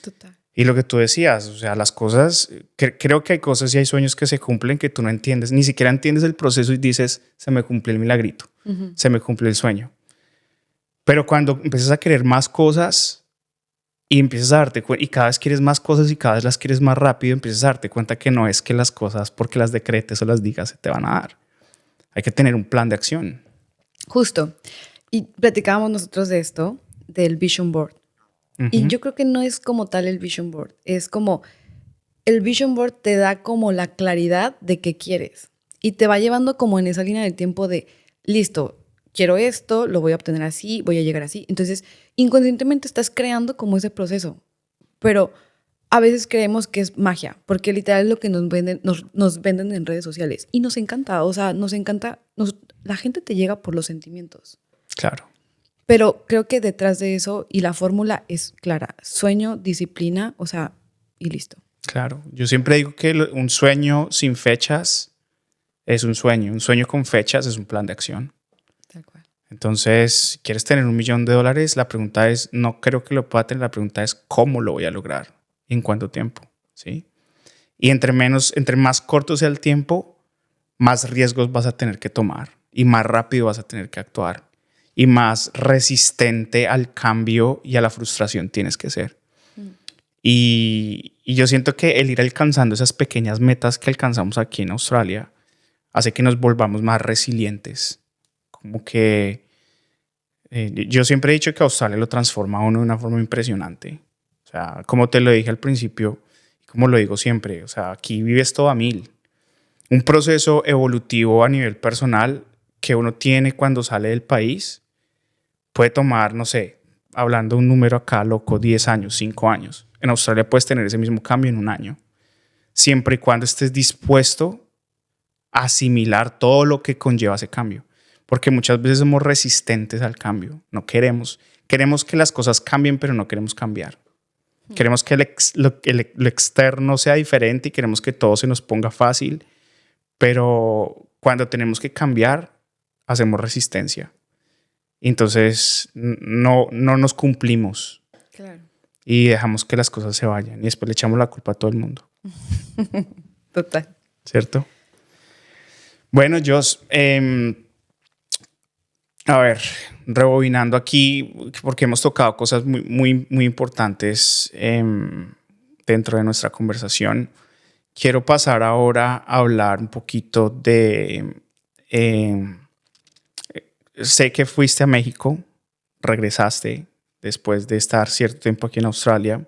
Total. Y lo que tú decías, o sea, las cosas, creo que hay cosas y hay sueños que se cumplen que tú no entiendes, ni siquiera entiendes el proceso y dices, se me cumplió el milagrito, se me cumplió el sueño. Pero cuando empiezas a querer más cosas y empiezas a darte cuenta, y cada vez quieres más cosas y cada vez las quieres más rápido, empiezas a darte cuenta que no es que las cosas, porque las decretes o las digas, se te van a dar. Hay que tener un plan de acción. Justo. Y platicábamos nosotros de esto, del Vision Board. Y yo creo que no es como tal el Vision Board. Es como el Vision Board te da como la claridad de qué quieres. Y te va llevando como en esa línea del tiempo de, listo, quiero esto, lo voy a obtener así, voy a llegar así. Entonces, inconscientemente estás creando como ese proceso. Pero a veces creemos que es magia, porque literal es lo que nos venden en redes sociales. Y nos encanta, o sea, nos encanta. La gente te llega por los sentimientos. Claro. Pero creo que detrás de eso, y la fórmula es clara, sueño, disciplina, o sea, y listo. Claro. Yo siempre digo que un sueño sin fechas es un sueño. Un sueño con fechas es un plan de acción. Tal cual. Entonces, si quieres tener $1 millón, la pregunta es, no creo que lo pueda tener, la pregunta es cómo lo voy a lograr y en cuánto tiempo, ¿sí? Y entre más corto sea el tiempo, más riesgos vas a tener que tomar y más rápido vas a tener que actuar y más resistente al cambio y a la frustración tienes que ser. Y yo siento que el ir alcanzando esas pequeñas metas que alcanzamos aquí en Australia hace que nos volvamos más resilientes. Como que yo siempre he dicho que Australia lo transforma a uno de una forma impresionante. O sea, como te lo dije al principio, como lo digo siempre, o sea, aquí vives todo a 1000. Un proceso evolutivo a nivel personal que uno tiene cuando sale del país puede tomar, no sé, hablando de un número acá loco, 10 años, 5 años. En Australia puedes tener ese mismo cambio en 1 año, siempre y cuando estés dispuesto a asimilar todo lo que conlleva ese cambio. Porque muchas veces somos resistentes al cambio. No queremos que las cosas cambien, pero no queremos cambiar. Queremos que lo externo sea diferente y queremos que todo se nos ponga fácil, pero cuando tenemos que cambiar, hacemos resistencia. Entonces no nos cumplimos. Claro. Y dejamos que las cosas se vayan y después le echamos la culpa a todo el mundo. Total. ¿Cierto? Bueno, Jos, a ver, rebobinando aquí, porque hemos tocado cosas muy importantes dentro de nuestra conversación. Quiero pasar ahora a hablar un poquito de... sé que fuiste a México, regresaste después de estar cierto tiempo aquí en Australia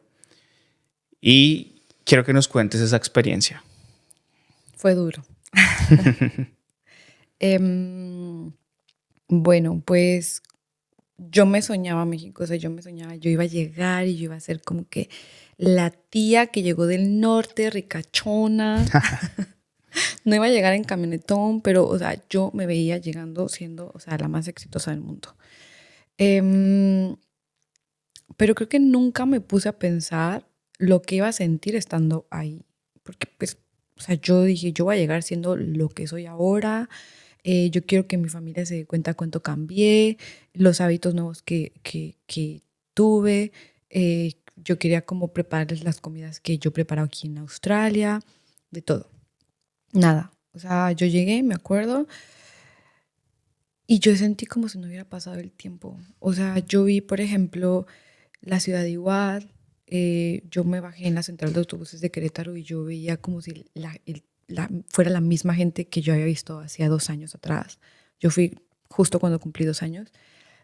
y quiero que nos cuentes esa experiencia. Fue duro. Bueno, pues yo me soñaba México, o sea, yo iba a llegar y yo iba a ser como que la tía que llegó del norte, ricachona. No iba a llegar en camionetón, pero, o sea, yo me veía llegando siendo, o sea, la más exitosa del mundo. Pero creo que nunca me puse a pensar lo que iba a sentir estando ahí. Porque, pues, o sea, yo dije, yo voy a llegar siendo lo que soy ahora. Yo quiero que mi familia se dé cuenta cuánto cambié, los hábitos nuevos que tuve. Yo quería como prepararles las comidas que yo preparo aquí en Australia, de todo. Nada. O sea, yo llegué, me acuerdo, y yo sentí como si no hubiera pasado el tiempo. O sea, yo vi, por ejemplo, la ciudad igual. Yo me bajé en la central de autobuses de Querétaro y yo veía como si fuera la misma gente que yo había visto hacía 2 años atrás. Yo fui justo cuando cumplí 2 años.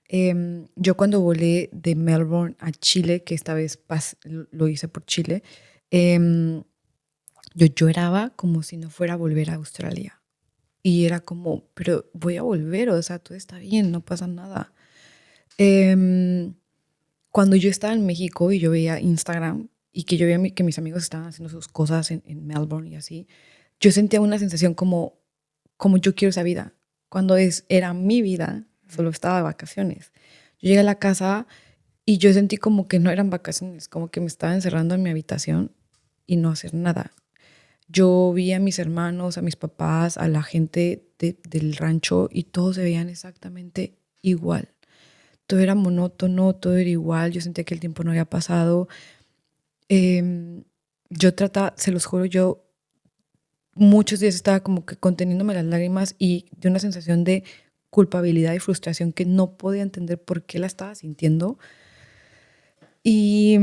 Yo cuando volé de Melbourne a Chile, que esta vez lo hice por Chile, em, yo lloraba como si no fuera a volver a Australia. Y era como, pero voy a volver, o sea, todo está bien, no pasa nada. Em, Cuando yo estaba en México y yo veía Instagram y que yo veía que mis amigos estaban haciendo sus cosas en Melbourne y así, yo sentía una sensación como yo quiero esa vida. Cuando era mi vida, solo estaba de vacaciones. Yo llegué a la casa y yo sentí como que no eran vacaciones, como que me estaba encerrando en mi habitación y no hacer nada. Yo vi a mis hermanos, a mis papás, a la gente del rancho y todos se veían exactamente igual. Todo era monótono, todo era igual. Yo sentía que el tiempo no había pasado. Yo trataba, se los juro, yo muchos días estaba como que conteniéndome las lágrimas y de una sensación de culpabilidad y frustración que no podía entender por qué la estaba sintiendo. Y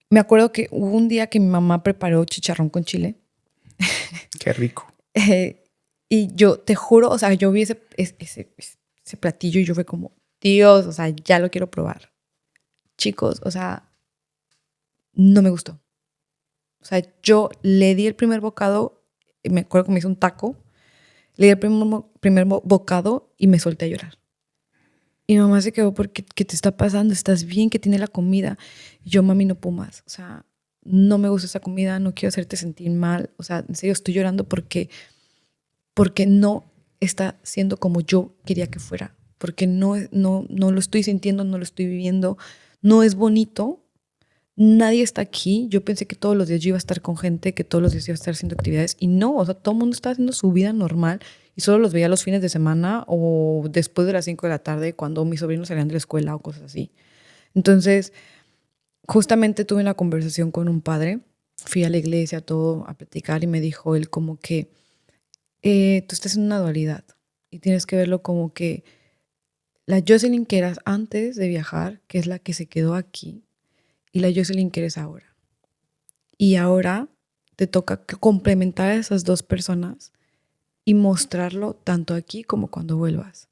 me acuerdo que hubo un día que mi mamá preparó chicharrón con chile. Qué rico. Y yo te juro, o sea, yo vi ese platillo y yo fue como, Dios, o sea, ya lo quiero probar. Chicos, o sea, no me gustó. O sea, yo le di el primer bocado, me acuerdo que me hizo un taco, le di el primer bocado y me solté a llorar. Y mi mamá se quedó porque, ¿qué te está pasando? ¿Estás bien? ¿Qué tiene la comida? Y yo, mami, no puedo más. O sea, no me gusta esa comida, no quiero hacerte sentir mal. O sea, en serio, estoy llorando porque no está siendo como yo quería que fuera. Porque no lo estoy sintiendo, no lo estoy viviendo. No es bonito. Nadie está aquí. Yo pensé que todos los días yo iba a estar con gente, que todos los días iba a estar haciendo actividades. Y no, o sea, todo el mundo está haciendo su vida normal. Y solo los veía los fines de semana o después de las 5 de la tarde cuando mis sobrinos salían de la escuela o cosas así. Entonces, justamente tuve una conversación con un padre. Fui a la iglesia, todo, a platicar y me dijo él como que tú estás en una dualidad y tienes que verlo como que la Jocelyn que eras antes de viajar, que es la que se quedó aquí, y la Jocelyn que eres ahora. Y ahora te toca complementar a esas dos personas y mostrarlo tanto aquí como cuando vuelvas.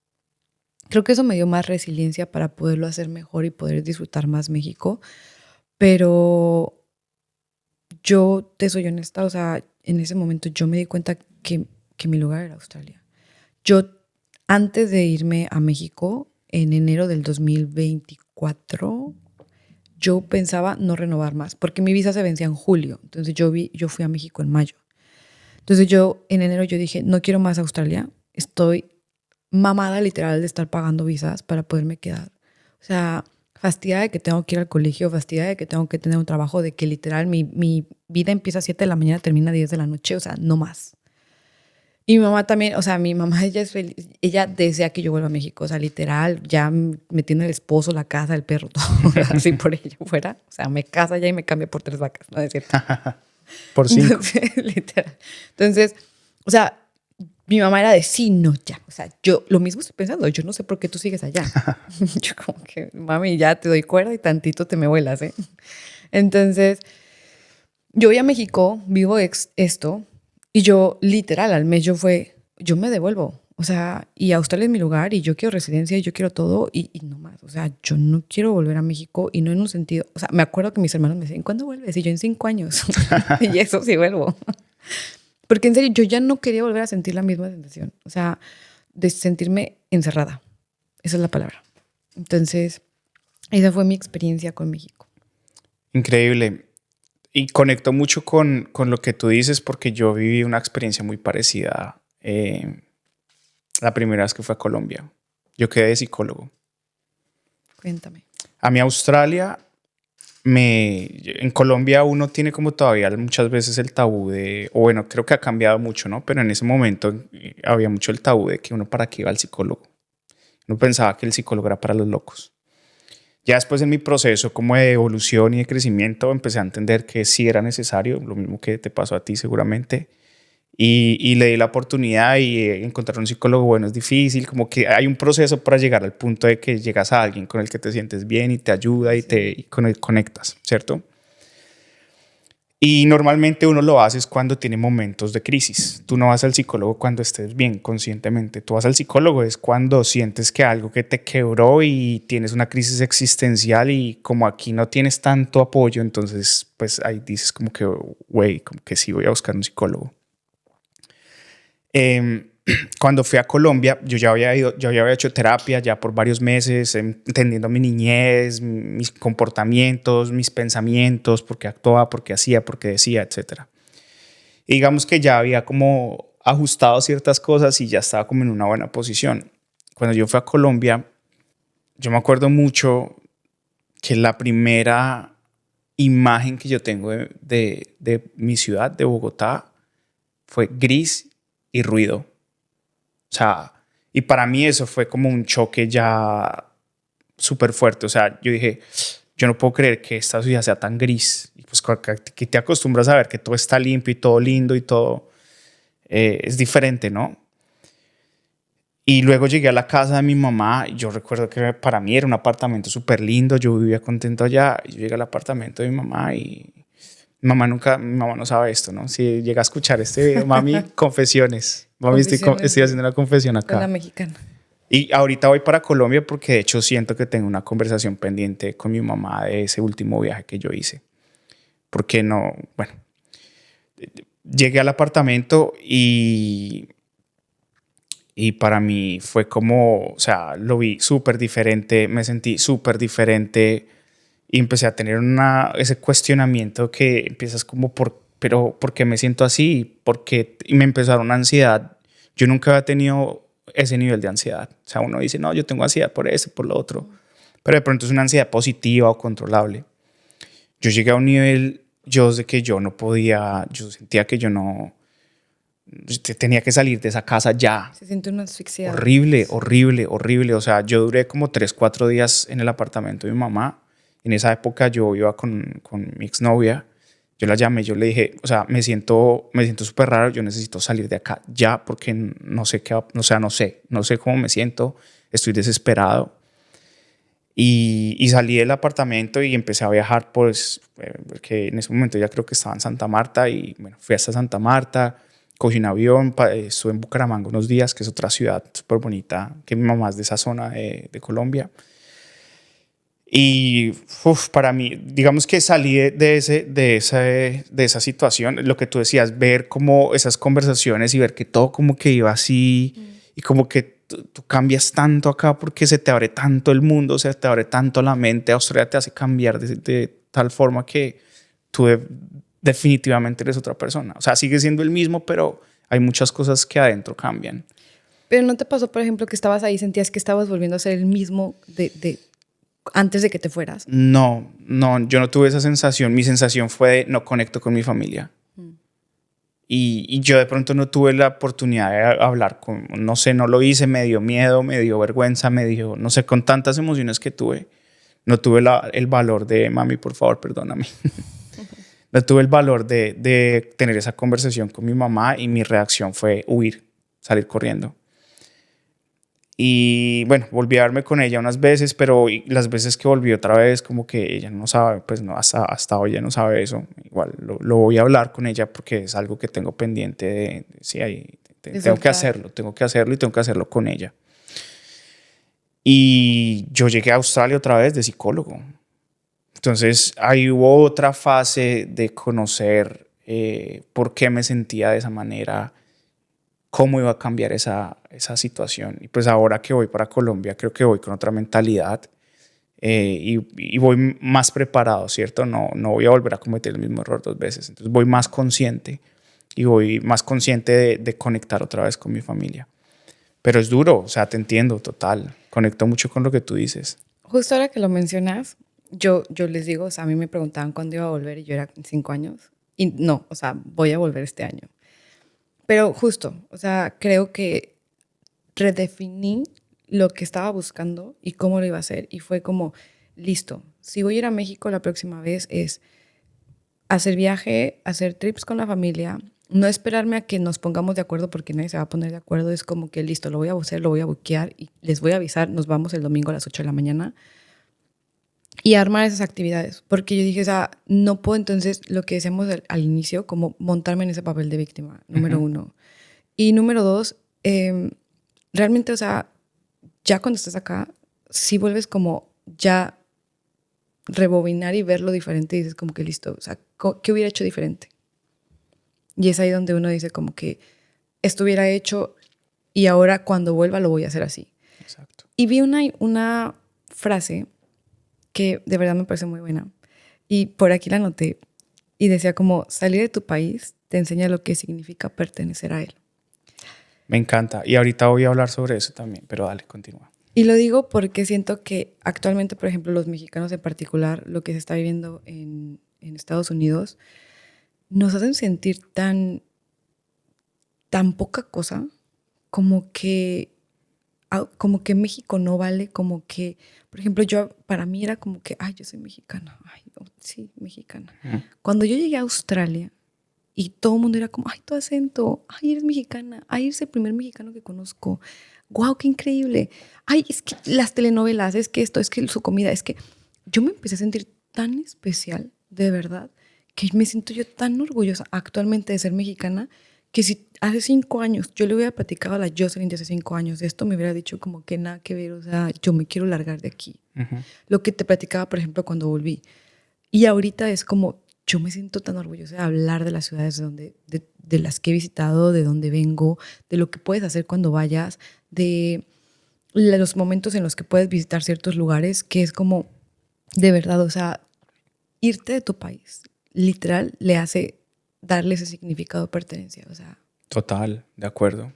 Creo que eso me dio más resiliencia para poderlo hacer mejor y poder disfrutar más México. Pero yo te soy honesta, o sea, en ese momento yo me di cuenta que mi lugar era Australia. Yo, antes de irme a México, en enero del 2024, yo pensaba no renovar más, porque mi visa se vencía en julio. Entonces yo fui a México en mayo. Entonces yo, en enero, yo dije, no quiero más Australia. Estoy mamada literal de estar pagando visas para poderme quedar. O sea, fastidiada de que tengo que ir al colegio, fastidiada de que tengo que tener un trabajo, de que literal mi vida empieza a 7 de la mañana, termina a 10 de la noche, o sea, no más. Y mi mamá también, o sea, mi mamá, ella es feliz, ella desea que yo vuelva a México, o sea, literal, ya me tiene el esposo, la casa, el perro, todo, así por ella fuera. O sea, me casa ya y me cambia por 3 vacas, ¿no es cierto? Por 5. Entonces, literal. Entonces, o sea, mi mamá era de sí, no, ya. O sea, yo lo mismo estoy pensando, yo no sé por qué tú sigues allá. Yo como que, mami, ya te doy cuerda y tantito te me vuelas, ¿eh? Entonces, yo voy a México, vivo esto, y yo literal al mes yo me devuelvo. O sea, y Australia es mi lugar y yo quiero residencia y yo quiero todo y no más. O sea, yo no quiero volver a México y no en un sentido. O sea, me acuerdo que mis hermanos me decían, ¿cuándo vuelves? Y yo en 5 años. Y eso sí vuelvo. Porque en serio, yo ya no quería volver a sentir la misma sensación. O sea, de sentirme encerrada. Esa es la palabra. Entonces, esa fue mi experiencia con México. Increíble. Y conecto mucho con lo que tú dices porque yo viví una experiencia muy parecida la primera vez que fui a Colombia. Yo quedé de psicólogo. Cuéntame. A mí Australia, en Colombia uno tiene como todavía muchas veces el tabú de, o bueno, creo que ha cambiado mucho, ¿no? Pero en ese momento había mucho el tabú de que uno para qué iba al psicólogo. Uno pensaba que el psicólogo era para los locos. Ya después en mi proceso como de evolución y de crecimiento empecé a entender que sí era necesario, lo mismo que te pasó a ti seguramente, y le di la oportunidad y encontrar un psicólogo bueno es difícil, como que hay un proceso para llegar al punto de que llegas a alguien con el que te sientes bien y te ayuda y conectas, ¿cierto? Y normalmente uno lo hace es cuando tiene momentos de crisis. Tú no vas al psicólogo cuando estés bien, conscientemente. Tú vas al psicólogo es cuando sientes que algo que te quebró y tienes una crisis existencial y como aquí no tienes tanto apoyo, entonces pues ahí dices como que, güey, como que sí voy a buscar un psicólogo. Eh, Cuando fui a Colombia, yo ya había hecho terapia ya por varios meses, entendiendo mi niñez, mis comportamientos, mis pensamientos, por qué actuaba, por qué hacía, por qué decía, etcétera. Y digamos que ya había como ajustado ciertas cosas y ya estaba como en una buena posición. Cuando yo fui a Colombia, yo me acuerdo mucho que la primera imagen que yo tengo de mi ciudad, de Bogotá, fue gris y ruido. O sea, y para mí eso fue como un choque ya súper fuerte. O sea, yo dije, yo no puedo creer que esta ciudad sea tan gris. Y pues que te acostumbras a ver que todo está limpio y todo lindo y todo es diferente, ¿no? Y luego llegué a la casa de mi mamá y yo recuerdo que para mí era un apartamento súper lindo, yo vivía contento allá. Y yo llegué al apartamento de mi mamá y mi mamá no sabe esto, ¿no? Si llega a escuchar este video, mami, confesiones. Mami, Confesiones estoy haciendo una confesión de la acá. mexicana. Y ahorita voy para Colombia porque de hecho siento que tengo una conversación pendiente con mi mamá de ese último viaje que yo hice. Porque no, bueno, llegué al apartamento y para mí fue como, o sea, lo vi súper diferente, me sentí súper diferente y empecé a tener ese cuestionamiento que empiezas como, pero ¿por qué me siento así? Y me empezó a dar una ansiedad. Yo nunca había tenido ese nivel de ansiedad. O sea, uno dice, no, yo tengo ansiedad por eso, por lo otro. Pero de pronto es una ansiedad positiva o controlable. Yo llegué a un nivel, yo de que yo no podía, yo sentía que yo no, tenía que salir de esa casa ya. Se siente una asfixia. Horrible, horrible, horrible. O sea, yo duré como 3, 4 días en el apartamento de mi mamá. En esa época yo iba con mi exnovia. Yo la llamé, yo le dije, o sea, me siento súper raro, yo necesito salir de acá ya porque no sé qué, o sea, no sé cómo me siento, estoy desesperado. Y salí del apartamento y empecé a viajar, pues, porque en ese momento ya creo que estaba en Santa Marta y bueno, fui hasta Santa Marta, cogí un avión, estuve en Bucaramanga unos días, que es otra ciudad súper bonita, que mi mamá es de esa zona de Colombia. Y para mí, digamos que salí de esa situación, lo que tú decías, ver como esas conversaciones y ver que todo como que iba así y como que tú cambias tanto acá porque se te abre tanto el mundo, se te abre tanto la mente. Australia te hace cambiar de tal forma que tú definitivamente eres otra persona. O sea, sigue siendo el mismo, pero hay muchas cosas que adentro cambian. Pero ¿no te pasó, por ejemplo, que estabas ahí y sentías que estabas volviendo a ser el mismo de antes de que te fueras? No, yo no tuve esa sensación. Mi sensación fue de no conecto con mi familia. Y yo de pronto no tuve la oportunidad de hablar con, no sé, no lo hice, me dio miedo, me dio vergüenza, no sé, con tantas emociones que tuve, no tuve el valor de, mami, por favor, perdóname. No tuve el valor de tener esa conversación con mi mamá y mi reacción fue huir, salir corriendo. Y bueno, volví a verme con ella unas veces, pero las veces que volví otra vez, como que ella no sabe, pues no, hasta hoy ya no sabe eso. Igual lo voy a hablar con ella porque es algo que tengo pendiente sí, tengo que hacerlo y tengo que hacerlo con ella. Y yo llegué a Australia otra vez de psicólogo. Entonces ahí hubo otra fase de conocer por qué me sentía de esa manera, cómo iba a cambiar esa situación. Y pues ahora que voy para Colombia, creo que voy con otra mentalidad y voy más preparado, ¿cierto? No voy a volver a cometer el mismo error 2 veces. Entonces voy más consciente y voy más consciente de conectar otra vez con mi familia. Pero es duro, o sea, te entiendo, total. Conecto mucho con lo que tú dices. Justo ahora que lo mencionas, yo les digo, o sea, a mí me preguntaban cuándo iba a volver y yo era 5 años. Y no, o sea, voy a volver este año. Pero justo, o sea, creo que redefiní lo que estaba buscando y cómo lo iba a hacer. Y fue como, listo, si voy a ir a México la próxima vez es hacer viaje, hacer trips con la familia, no esperarme a que nos pongamos de acuerdo porque nadie se va a poner de acuerdo. Es como que listo, lo voy a hacer, lo voy a buquear y les voy a avisar, nos vamos el domingo a las 8 de la mañana. y armar esas actividades. Porque yo dije, o sea, no puedo entonces, lo que decíamos al inicio, como montarme en ese papel de víctima, número uno. Y número dos, realmente, o sea, ya cuando estás acá, sí vuelves como ya rebobinar y verlo diferente y dices como que listo, o sea, ¿qué hubiera hecho diferente? Y es ahí donde uno dice como que esto hubiera hecho y ahora cuando vuelva lo voy a hacer así. Exacto. Y vi una frase que de verdad me parece muy buena y por aquí la anoté y decía como salir de tu país te enseña lo que significa pertenecer a él. Me encanta. Y ahorita voy a hablar sobre eso también, pero dale, continúa. Y lo digo porque siento que actualmente, por ejemplo, los mexicanos en particular, lo que se está viviendo en Estados Unidos, nos hacen sentir tan poca cosa, como que México no vale, como que, por ejemplo, para mí era como que, ay, yo soy mexicana, ay, no, sí, mexicana. Cuando yo llegué a Australia y todo el mundo era como, ay, tu acento, ay, eres mexicana, ay, eres el primer mexicano que conozco, wow, qué increíble, ay, es que las telenovelas, es que esto, es que su comida, es que yo me empecé a sentir tan especial, de verdad, que me siento yo tan orgullosa actualmente de ser mexicana, que si hace 5 años yo le hubiera platicado a la Jocelyn de hace 5 años de esto, me hubiera dicho como que nada que ver, o sea, yo me quiero largar de aquí. Lo que te platicaba, por ejemplo, cuando volví. Y ahorita es como, yo me siento tan orgullosa de hablar de las ciudades de las que he visitado, de donde vengo, de lo que puedes hacer cuando vayas, de los momentos en los que puedes visitar ciertos lugares, que es como, de verdad, o sea, irte de tu país, literal, le hace darle ese significado de pertenencia, o sea. Total, de acuerdo.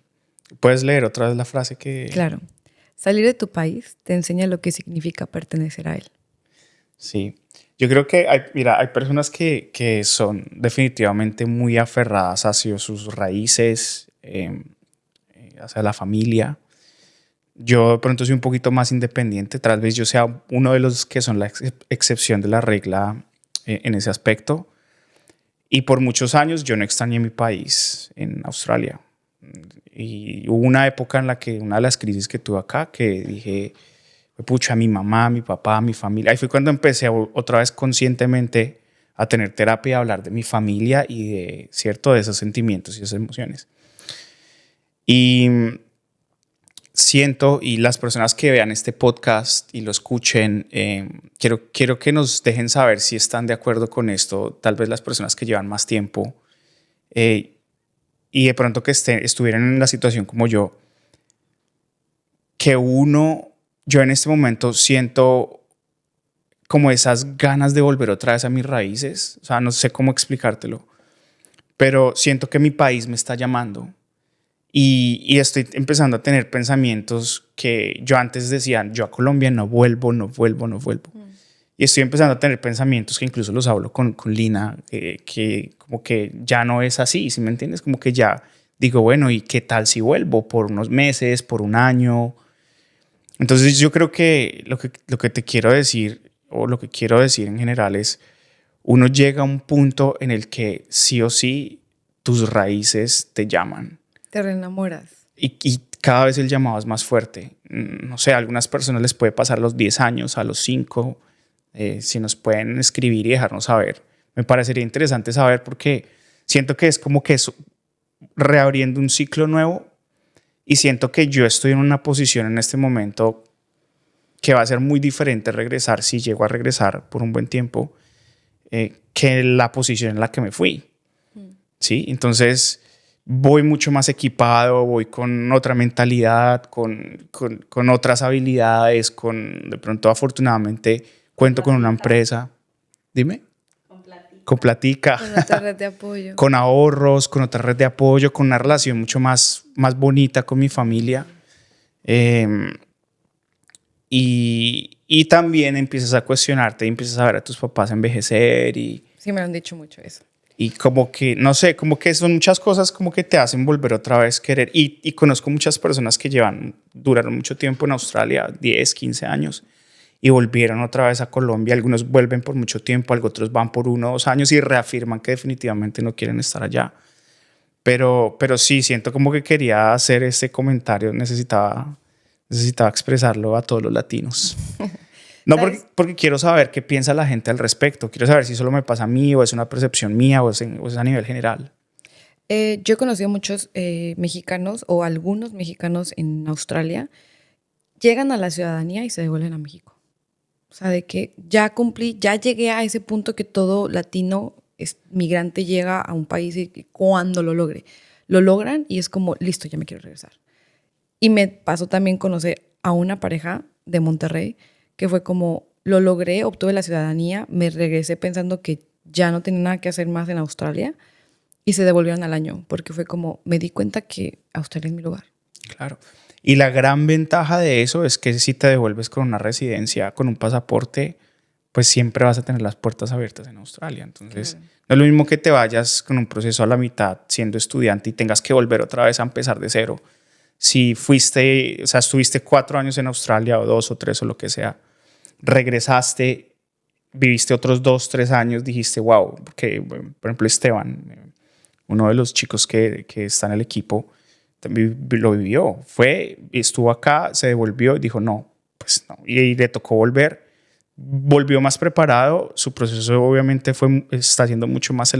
¿Puedes leer otra vez la frase que...? Claro. Salir de tu país te enseña lo que significa pertenecer a él. Sí. Yo creo que hay personas que son definitivamente muy aferradas hacia sus raíces, hacia la familia. Yo de pronto soy un poquito más independiente. Tal vez yo sea uno de los que son la excepción de la regla en ese aspecto. Y por muchos años yo no extrañé mi país en Australia. Y hubo una época en la que una de las crisis que tuve acá, que dije, pucha, mi mamá, mi papá, mi familia. Ahí fue cuando empecé otra vez conscientemente a tener terapia, a hablar de mi familia y de esos sentimientos y esas emociones. Y siento, y las personas que vean este podcast y lo escuchen, quiero que nos dejen saber si están de acuerdo con esto, tal vez las personas que llevan más tiempo y de pronto que estuvieran en la situación como yo, que yo en este momento siento como esas ganas de volver otra vez a mis raíces, o sea, no sé cómo explicártelo, pero siento que mi país me está llamando. Y estoy empezando a tener pensamientos que yo antes decía, yo a Colombia no vuelvo. Y estoy empezando a tener pensamientos que incluso los hablo con Lina, que como que ya no es así, ¿sí me entiendes? Como que ya digo, bueno, ¿y qué tal si vuelvo por unos meses, por un año? Entonces yo creo que lo que te quiero decir, o lo que quiero decir en general es, uno llega a un punto en el que sí o sí tus raíces te llaman. Te reenamoras. Y cada vez el llamado es más fuerte. No sé, a algunas personas les puede pasar a los 10 años, a los 5. Si nos pueden escribir y dejarnos saber. Me parecería interesante saber porque siento que es como que es reabriendo un ciclo nuevo y siento que yo estoy en una posición en este momento que va a ser muy diferente regresar, si llego a regresar por un buen tiempo, que la posición en la que me fui. ¿Sí? Entonces voy mucho más equipado, voy con otra mentalidad, con otras habilidades, de pronto afortunadamente cuento con una empresa. Dime. Con platica. Con otra red de apoyo. Con ahorros, con otra red de apoyo, con una relación mucho más bonita con mi familia. Y también empiezas a cuestionarte y empiezas a ver a tus papás envejecer y... Sí, me lo han dicho mucho eso. Y como que, no sé, como que son muchas cosas como que te hacen volver otra vez querer. Y conozco muchas personas que duraron mucho tiempo en Australia, 10, 15 años, y volvieron otra vez a Colombia. Algunos vuelven por mucho tiempo, otros van por 1 o 2 años y reafirman que definitivamente no quieren estar allá. Pero sí, siento como que quería hacer este comentario, necesitaba expresarlo a todos los latinos. No, ¿Sabes? porque quiero saber qué piensa la gente al respecto. Quiero saber si solo me pasa a mí o es una percepción mía o es a nivel general. Yo he conocido muchos mexicanos o algunos mexicanos en Australia, llegan a la ciudadanía y se devuelven a México. O sea, de que ya cumplí, ya llegué a ese punto que todo latino migrante llega a un país y cuando lo logran y es como, listo, ya me quiero regresar. Y me pasó también conocer a una pareja de Monterrey que fue como, lo logré, obtuve la ciudadanía, me regresé pensando que ya no tenía nada que hacer más en Australia y se devolvieron al año porque fue como, me di cuenta que Australia es mi lugar. Claro. Y la gran ventaja de eso es que si te devuelves con una residencia, con un pasaporte, pues siempre vas a tener las puertas abiertas en Australia. Entonces, Claro. no es lo mismo que te vayas con un proceso a la mitad siendo estudiante y tengas que volver otra vez a empezar de cero. Si fuiste, o sea, estuviste 4 años en Australia o 2 o 3 o lo que sea, regresaste, viviste otros 2, 3 años, dijiste, wow, porque, por ejemplo, Esteban, uno de los chicos que está en el equipo, también lo vivió. Estuvo acá, se devolvió y dijo, no, pues no. Y le tocó volver. Volvió más preparado. Su proceso obviamente está siendo mucho más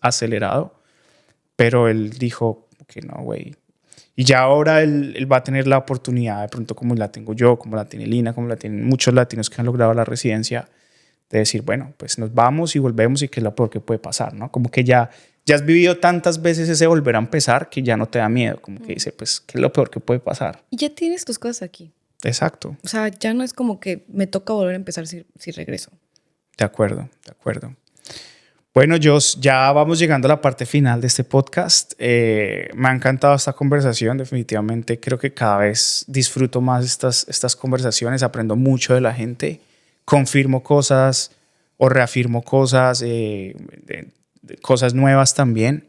acelerado. Pero él dijo que no, güey. Y ya ahora él va a tener la oportunidad, de pronto como la tengo yo, como la tiene Lina, como la tienen muchos latinos que han logrado la residencia, de decir, bueno, pues nos vamos y volvemos y qué es lo peor que puede pasar, ¿no? Como que ya has vivido tantas veces ese volver a empezar que ya no te da miedo, como que dice, pues, ¿qué es lo peor que puede pasar? Y ya tienes tus cosas aquí. Exacto. O sea, ya no es como que me toca volver a empezar si regreso. De acuerdo, de acuerdo. Bueno, Jos, ya vamos llegando a la parte final de este podcast. Me ha encantado esta conversación, definitivamente creo que cada vez disfruto más estas conversaciones, aprendo mucho de la gente, confirmo cosas o reafirmo cosas, cosas nuevas también.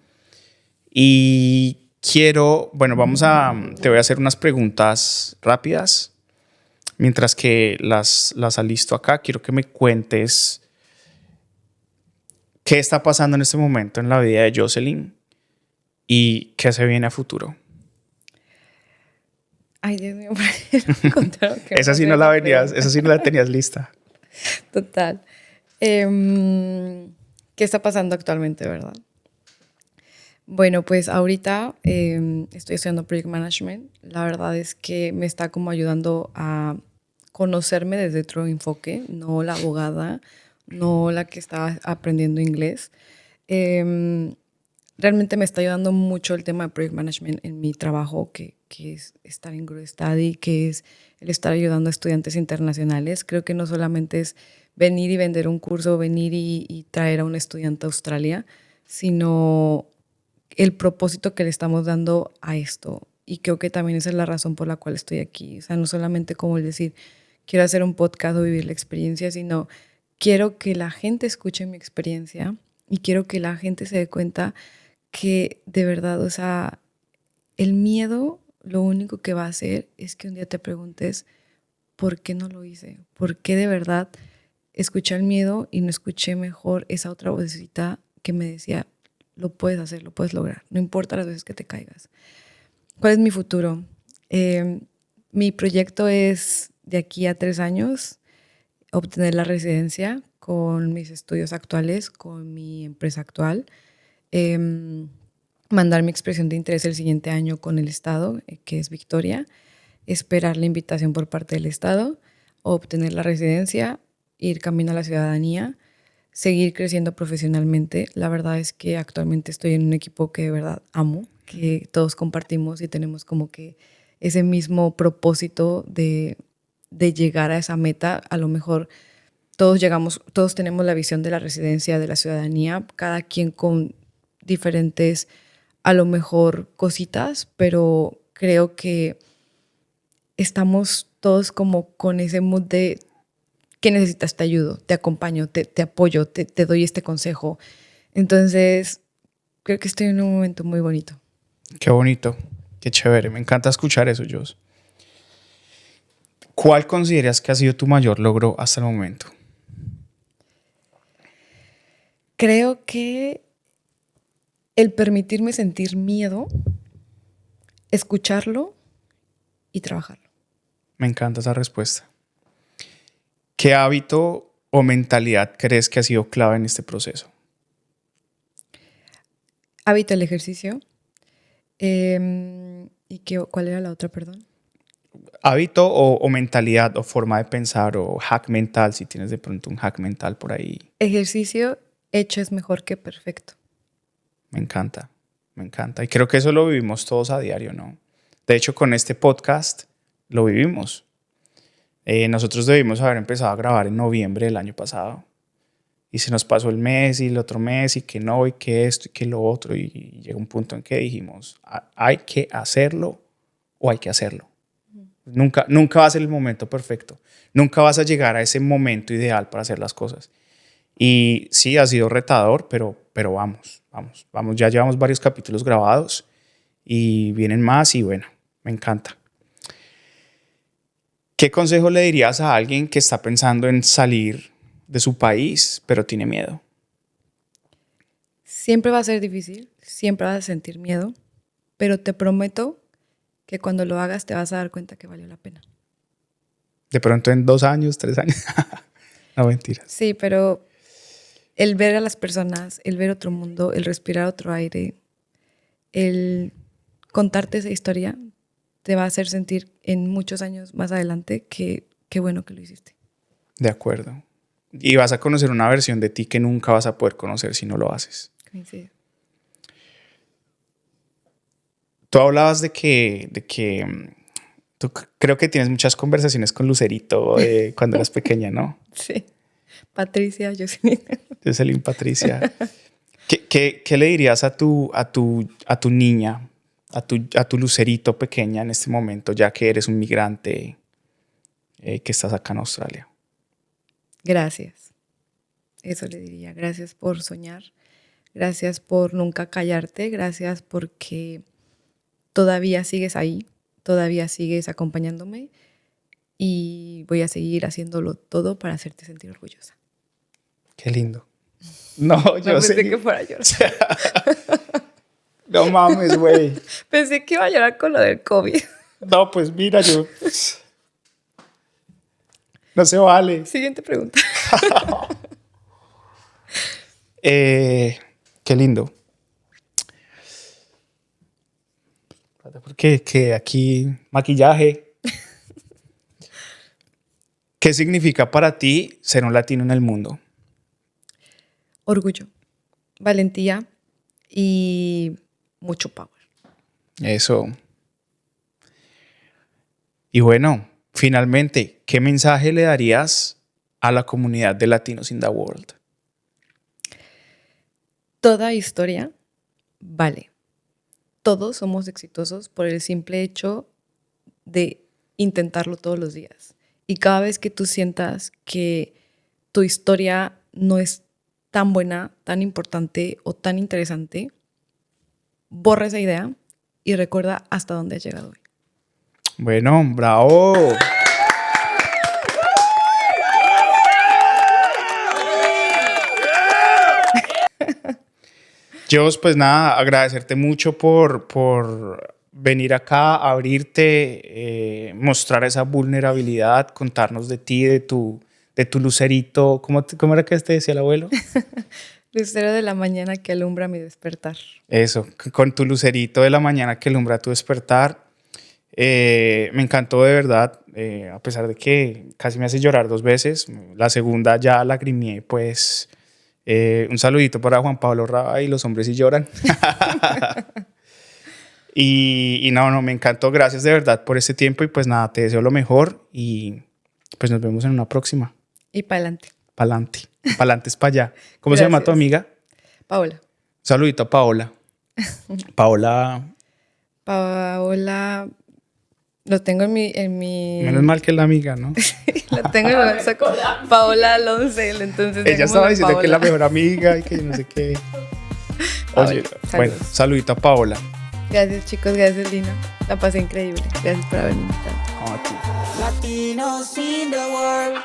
Y te voy a hacer unas preguntas rápidas. Mientras que las alisto acá, quiero que me cuentes qué está pasando en este momento en la vida de Jocelyn y qué se viene a futuro. Ay, Dios mío, me contaron que Esa sí no la venías, esa sí no la tenías lista. Total. ¿Qué está pasando actualmente, verdad? Bueno, pues ahorita estoy estudiando Project Management. La verdad es que me está como ayudando a conocerme desde otro enfoque, no la abogada, no la que está aprendiendo inglés. Realmente me está ayudando mucho el tema de Project Management en mi trabajo, que es estar en Grow Study, que es el estar ayudando a estudiantes internacionales. Creo que no solamente es venir y vender un curso, venir y traer a un estudiante a Australia, sino el propósito que le estamos dando a esto. Y creo que también esa es la razón por la cual estoy aquí. O sea, no solamente como el decir, quiero hacer un podcast o vivir la experiencia, sino quiero que la gente escuche mi experiencia y quiero que la gente se dé cuenta que de verdad, o sea, el miedo lo único que va a hacer es que un día te preguntes, ¿por qué no lo hice? ¿Por qué de verdad escuché el miedo y no escuché mejor esa otra vocecita que me decía, lo puedes hacer, lo puedes lograr, no importa las veces que te caigas? ¿Cuál es mi futuro? Mi proyecto es de aquí a 3 años obtener la residencia con mis estudios actuales, con mi empresa actual, mandar mi expresión de interés el siguiente año con el Estado, que es Victoria, esperar la invitación por parte del Estado, obtener la residencia, ir camino a la ciudadanía, seguir creciendo profesionalmente. La verdad es que actualmente estoy en un equipo que de verdad amo, que todos compartimos y tenemos como que ese mismo propósito de llegar a esa meta. A lo mejor todos tenemos la visión de la residencia, de la ciudadanía, cada quien con diferentes, a lo mejor, cositas, pero creo que estamos todos como con ese mood de ¿qué necesitas? Te ayudo, te acompaño, te apoyo, te doy este consejo. Entonces, creo que estoy en un momento muy bonito. Qué bonito, qué chévere. Me encanta escuchar eso, Jos. ¿Cuál consideras que ha sido tu mayor logro hasta el momento? Creo que el permitirme sentir miedo, escucharlo y trabajarlo. Me encanta esa respuesta. ¿Qué hábito o mentalidad crees que ha sido clave en este proceso? Hábito el ejercicio. ¿Cuál era la otra, perdón? Hábito o mentalidad o forma de pensar o hack mental, si tienes de pronto un hack mental por ahí. Ejercicio hecho es mejor que perfecto. Me encanta, me encanta. Y creo que eso lo vivimos todos a diario, ¿no? De hecho, con este podcast lo vivimos. Nosotros debimos haber empezado a grabar en noviembre del año pasado. Y se nos pasó el mes y el otro mes y que no, y que esto y que lo otro. Y llegó un punto en que dijimos, hay que hacerlo o hay que hacerlo. Nunca va a ser el momento perfecto. Nunca vas a llegar a ese momento ideal para hacer las cosas. Y sí, ha sido retador, pero vamos. Ya llevamos varios capítulos grabados y vienen más y bueno, me encanta. ¿Qué consejo le dirías a alguien que está pensando en salir de su país, pero tiene miedo? Siempre va a ser difícil, siempre vas a sentir miedo, pero te prometo que cuando lo hagas te vas a dar cuenta que valió la pena. De pronto en 2 años, 3 años. No, mentiras. Sí, pero el ver a las personas, el ver otro mundo, el respirar otro aire, el contarte esa historia, te va a hacer sentir en muchos años más adelante que qué bueno que lo hiciste. De acuerdo. Y vas a conocer una versión de ti que nunca vas a poder conocer si no lo haces. Coincido. Tú hablabas de que tú creo que tienes muchas conversaciones con Lucerito cuando eras pequeña, ¿no? Sí. Patricia, Jocelyn. Jocelyn, Patricia. ¿Qué le dirías a tu niña, a tu Lucerito pequeña en este momento, ya que eres un migrante que estás acá en Australia? Gracias. Eso le diría. Gracias por soñar. Gracias por nunca callarte. Gracias porque todavía sigues ahí. Todavía sigues acompañándome. Y voy a seguir haciéndolo todo para hacerte sentir orgullosa. Qué lindo. No, yo pensé sé que fuera a llorar. No mames, güey. Pensé que iba a llorar con lo del COVID. No, pues mira, no se vale. Siguiente pregunta. Qué lindo. Porque que aquí maquillaje. ¿Qué significa para ti ser un latino en el mundo? Orgullo, valentía y mucho power. Eso. Y bueno, finalmente, ¿qué mensaje le darías a la comunidad de Latinos in the World? Toda historia vale. Todos somos exitosos por el simple hecho de intentarlo todos los días. Y cada vez que tú sientas que tu historia no es tan buena, tan importante o tan interesante, borra esa idea y recuerda hasta dónde has llegado hoy. Bueno, bravo. Jos, pues nada, agradecerte mucho por venir acá, abrirte, mostrar esa vulnerabilidad, contarnos de ti, de tu lucerito. ¿Cómo era que te decía el abuelo? Lucero de la mañana que alumbra mi despertar. Eso, con tu lucerito de la mañana que alumbra tu despertar. Me encantó de verdad, a pesar de que casi me hace llorar 2 veces. La segunda ya lagrimeé, pues un saludito para Juan Pablo Raba y Los Hombres Sí Lloran. y no, me encantó. Gracias de verdad por este tiempo y pues nada, te deseo lo mejor y pues nos vemos en una próxima. Y para adelante. Pa'lante. Pa'lante es para allá. ¿Cómo se llama tu amiga? Paola. Un saludito a Paola. Paola, lo tengo en mi... Menos mal que es la amiga, ¿no? Lo tengo en mi WhatsApp. Paola Loncel, entonces... Ella estaba diciendo Paola, que es la mejor amiga y que no sé qué. Oye, bueno, saludito a Paola. Gracias, chicos. Gracias, Lina. La pasé increíble. Gracias por haberme invitado. A ti. Latinos in the world.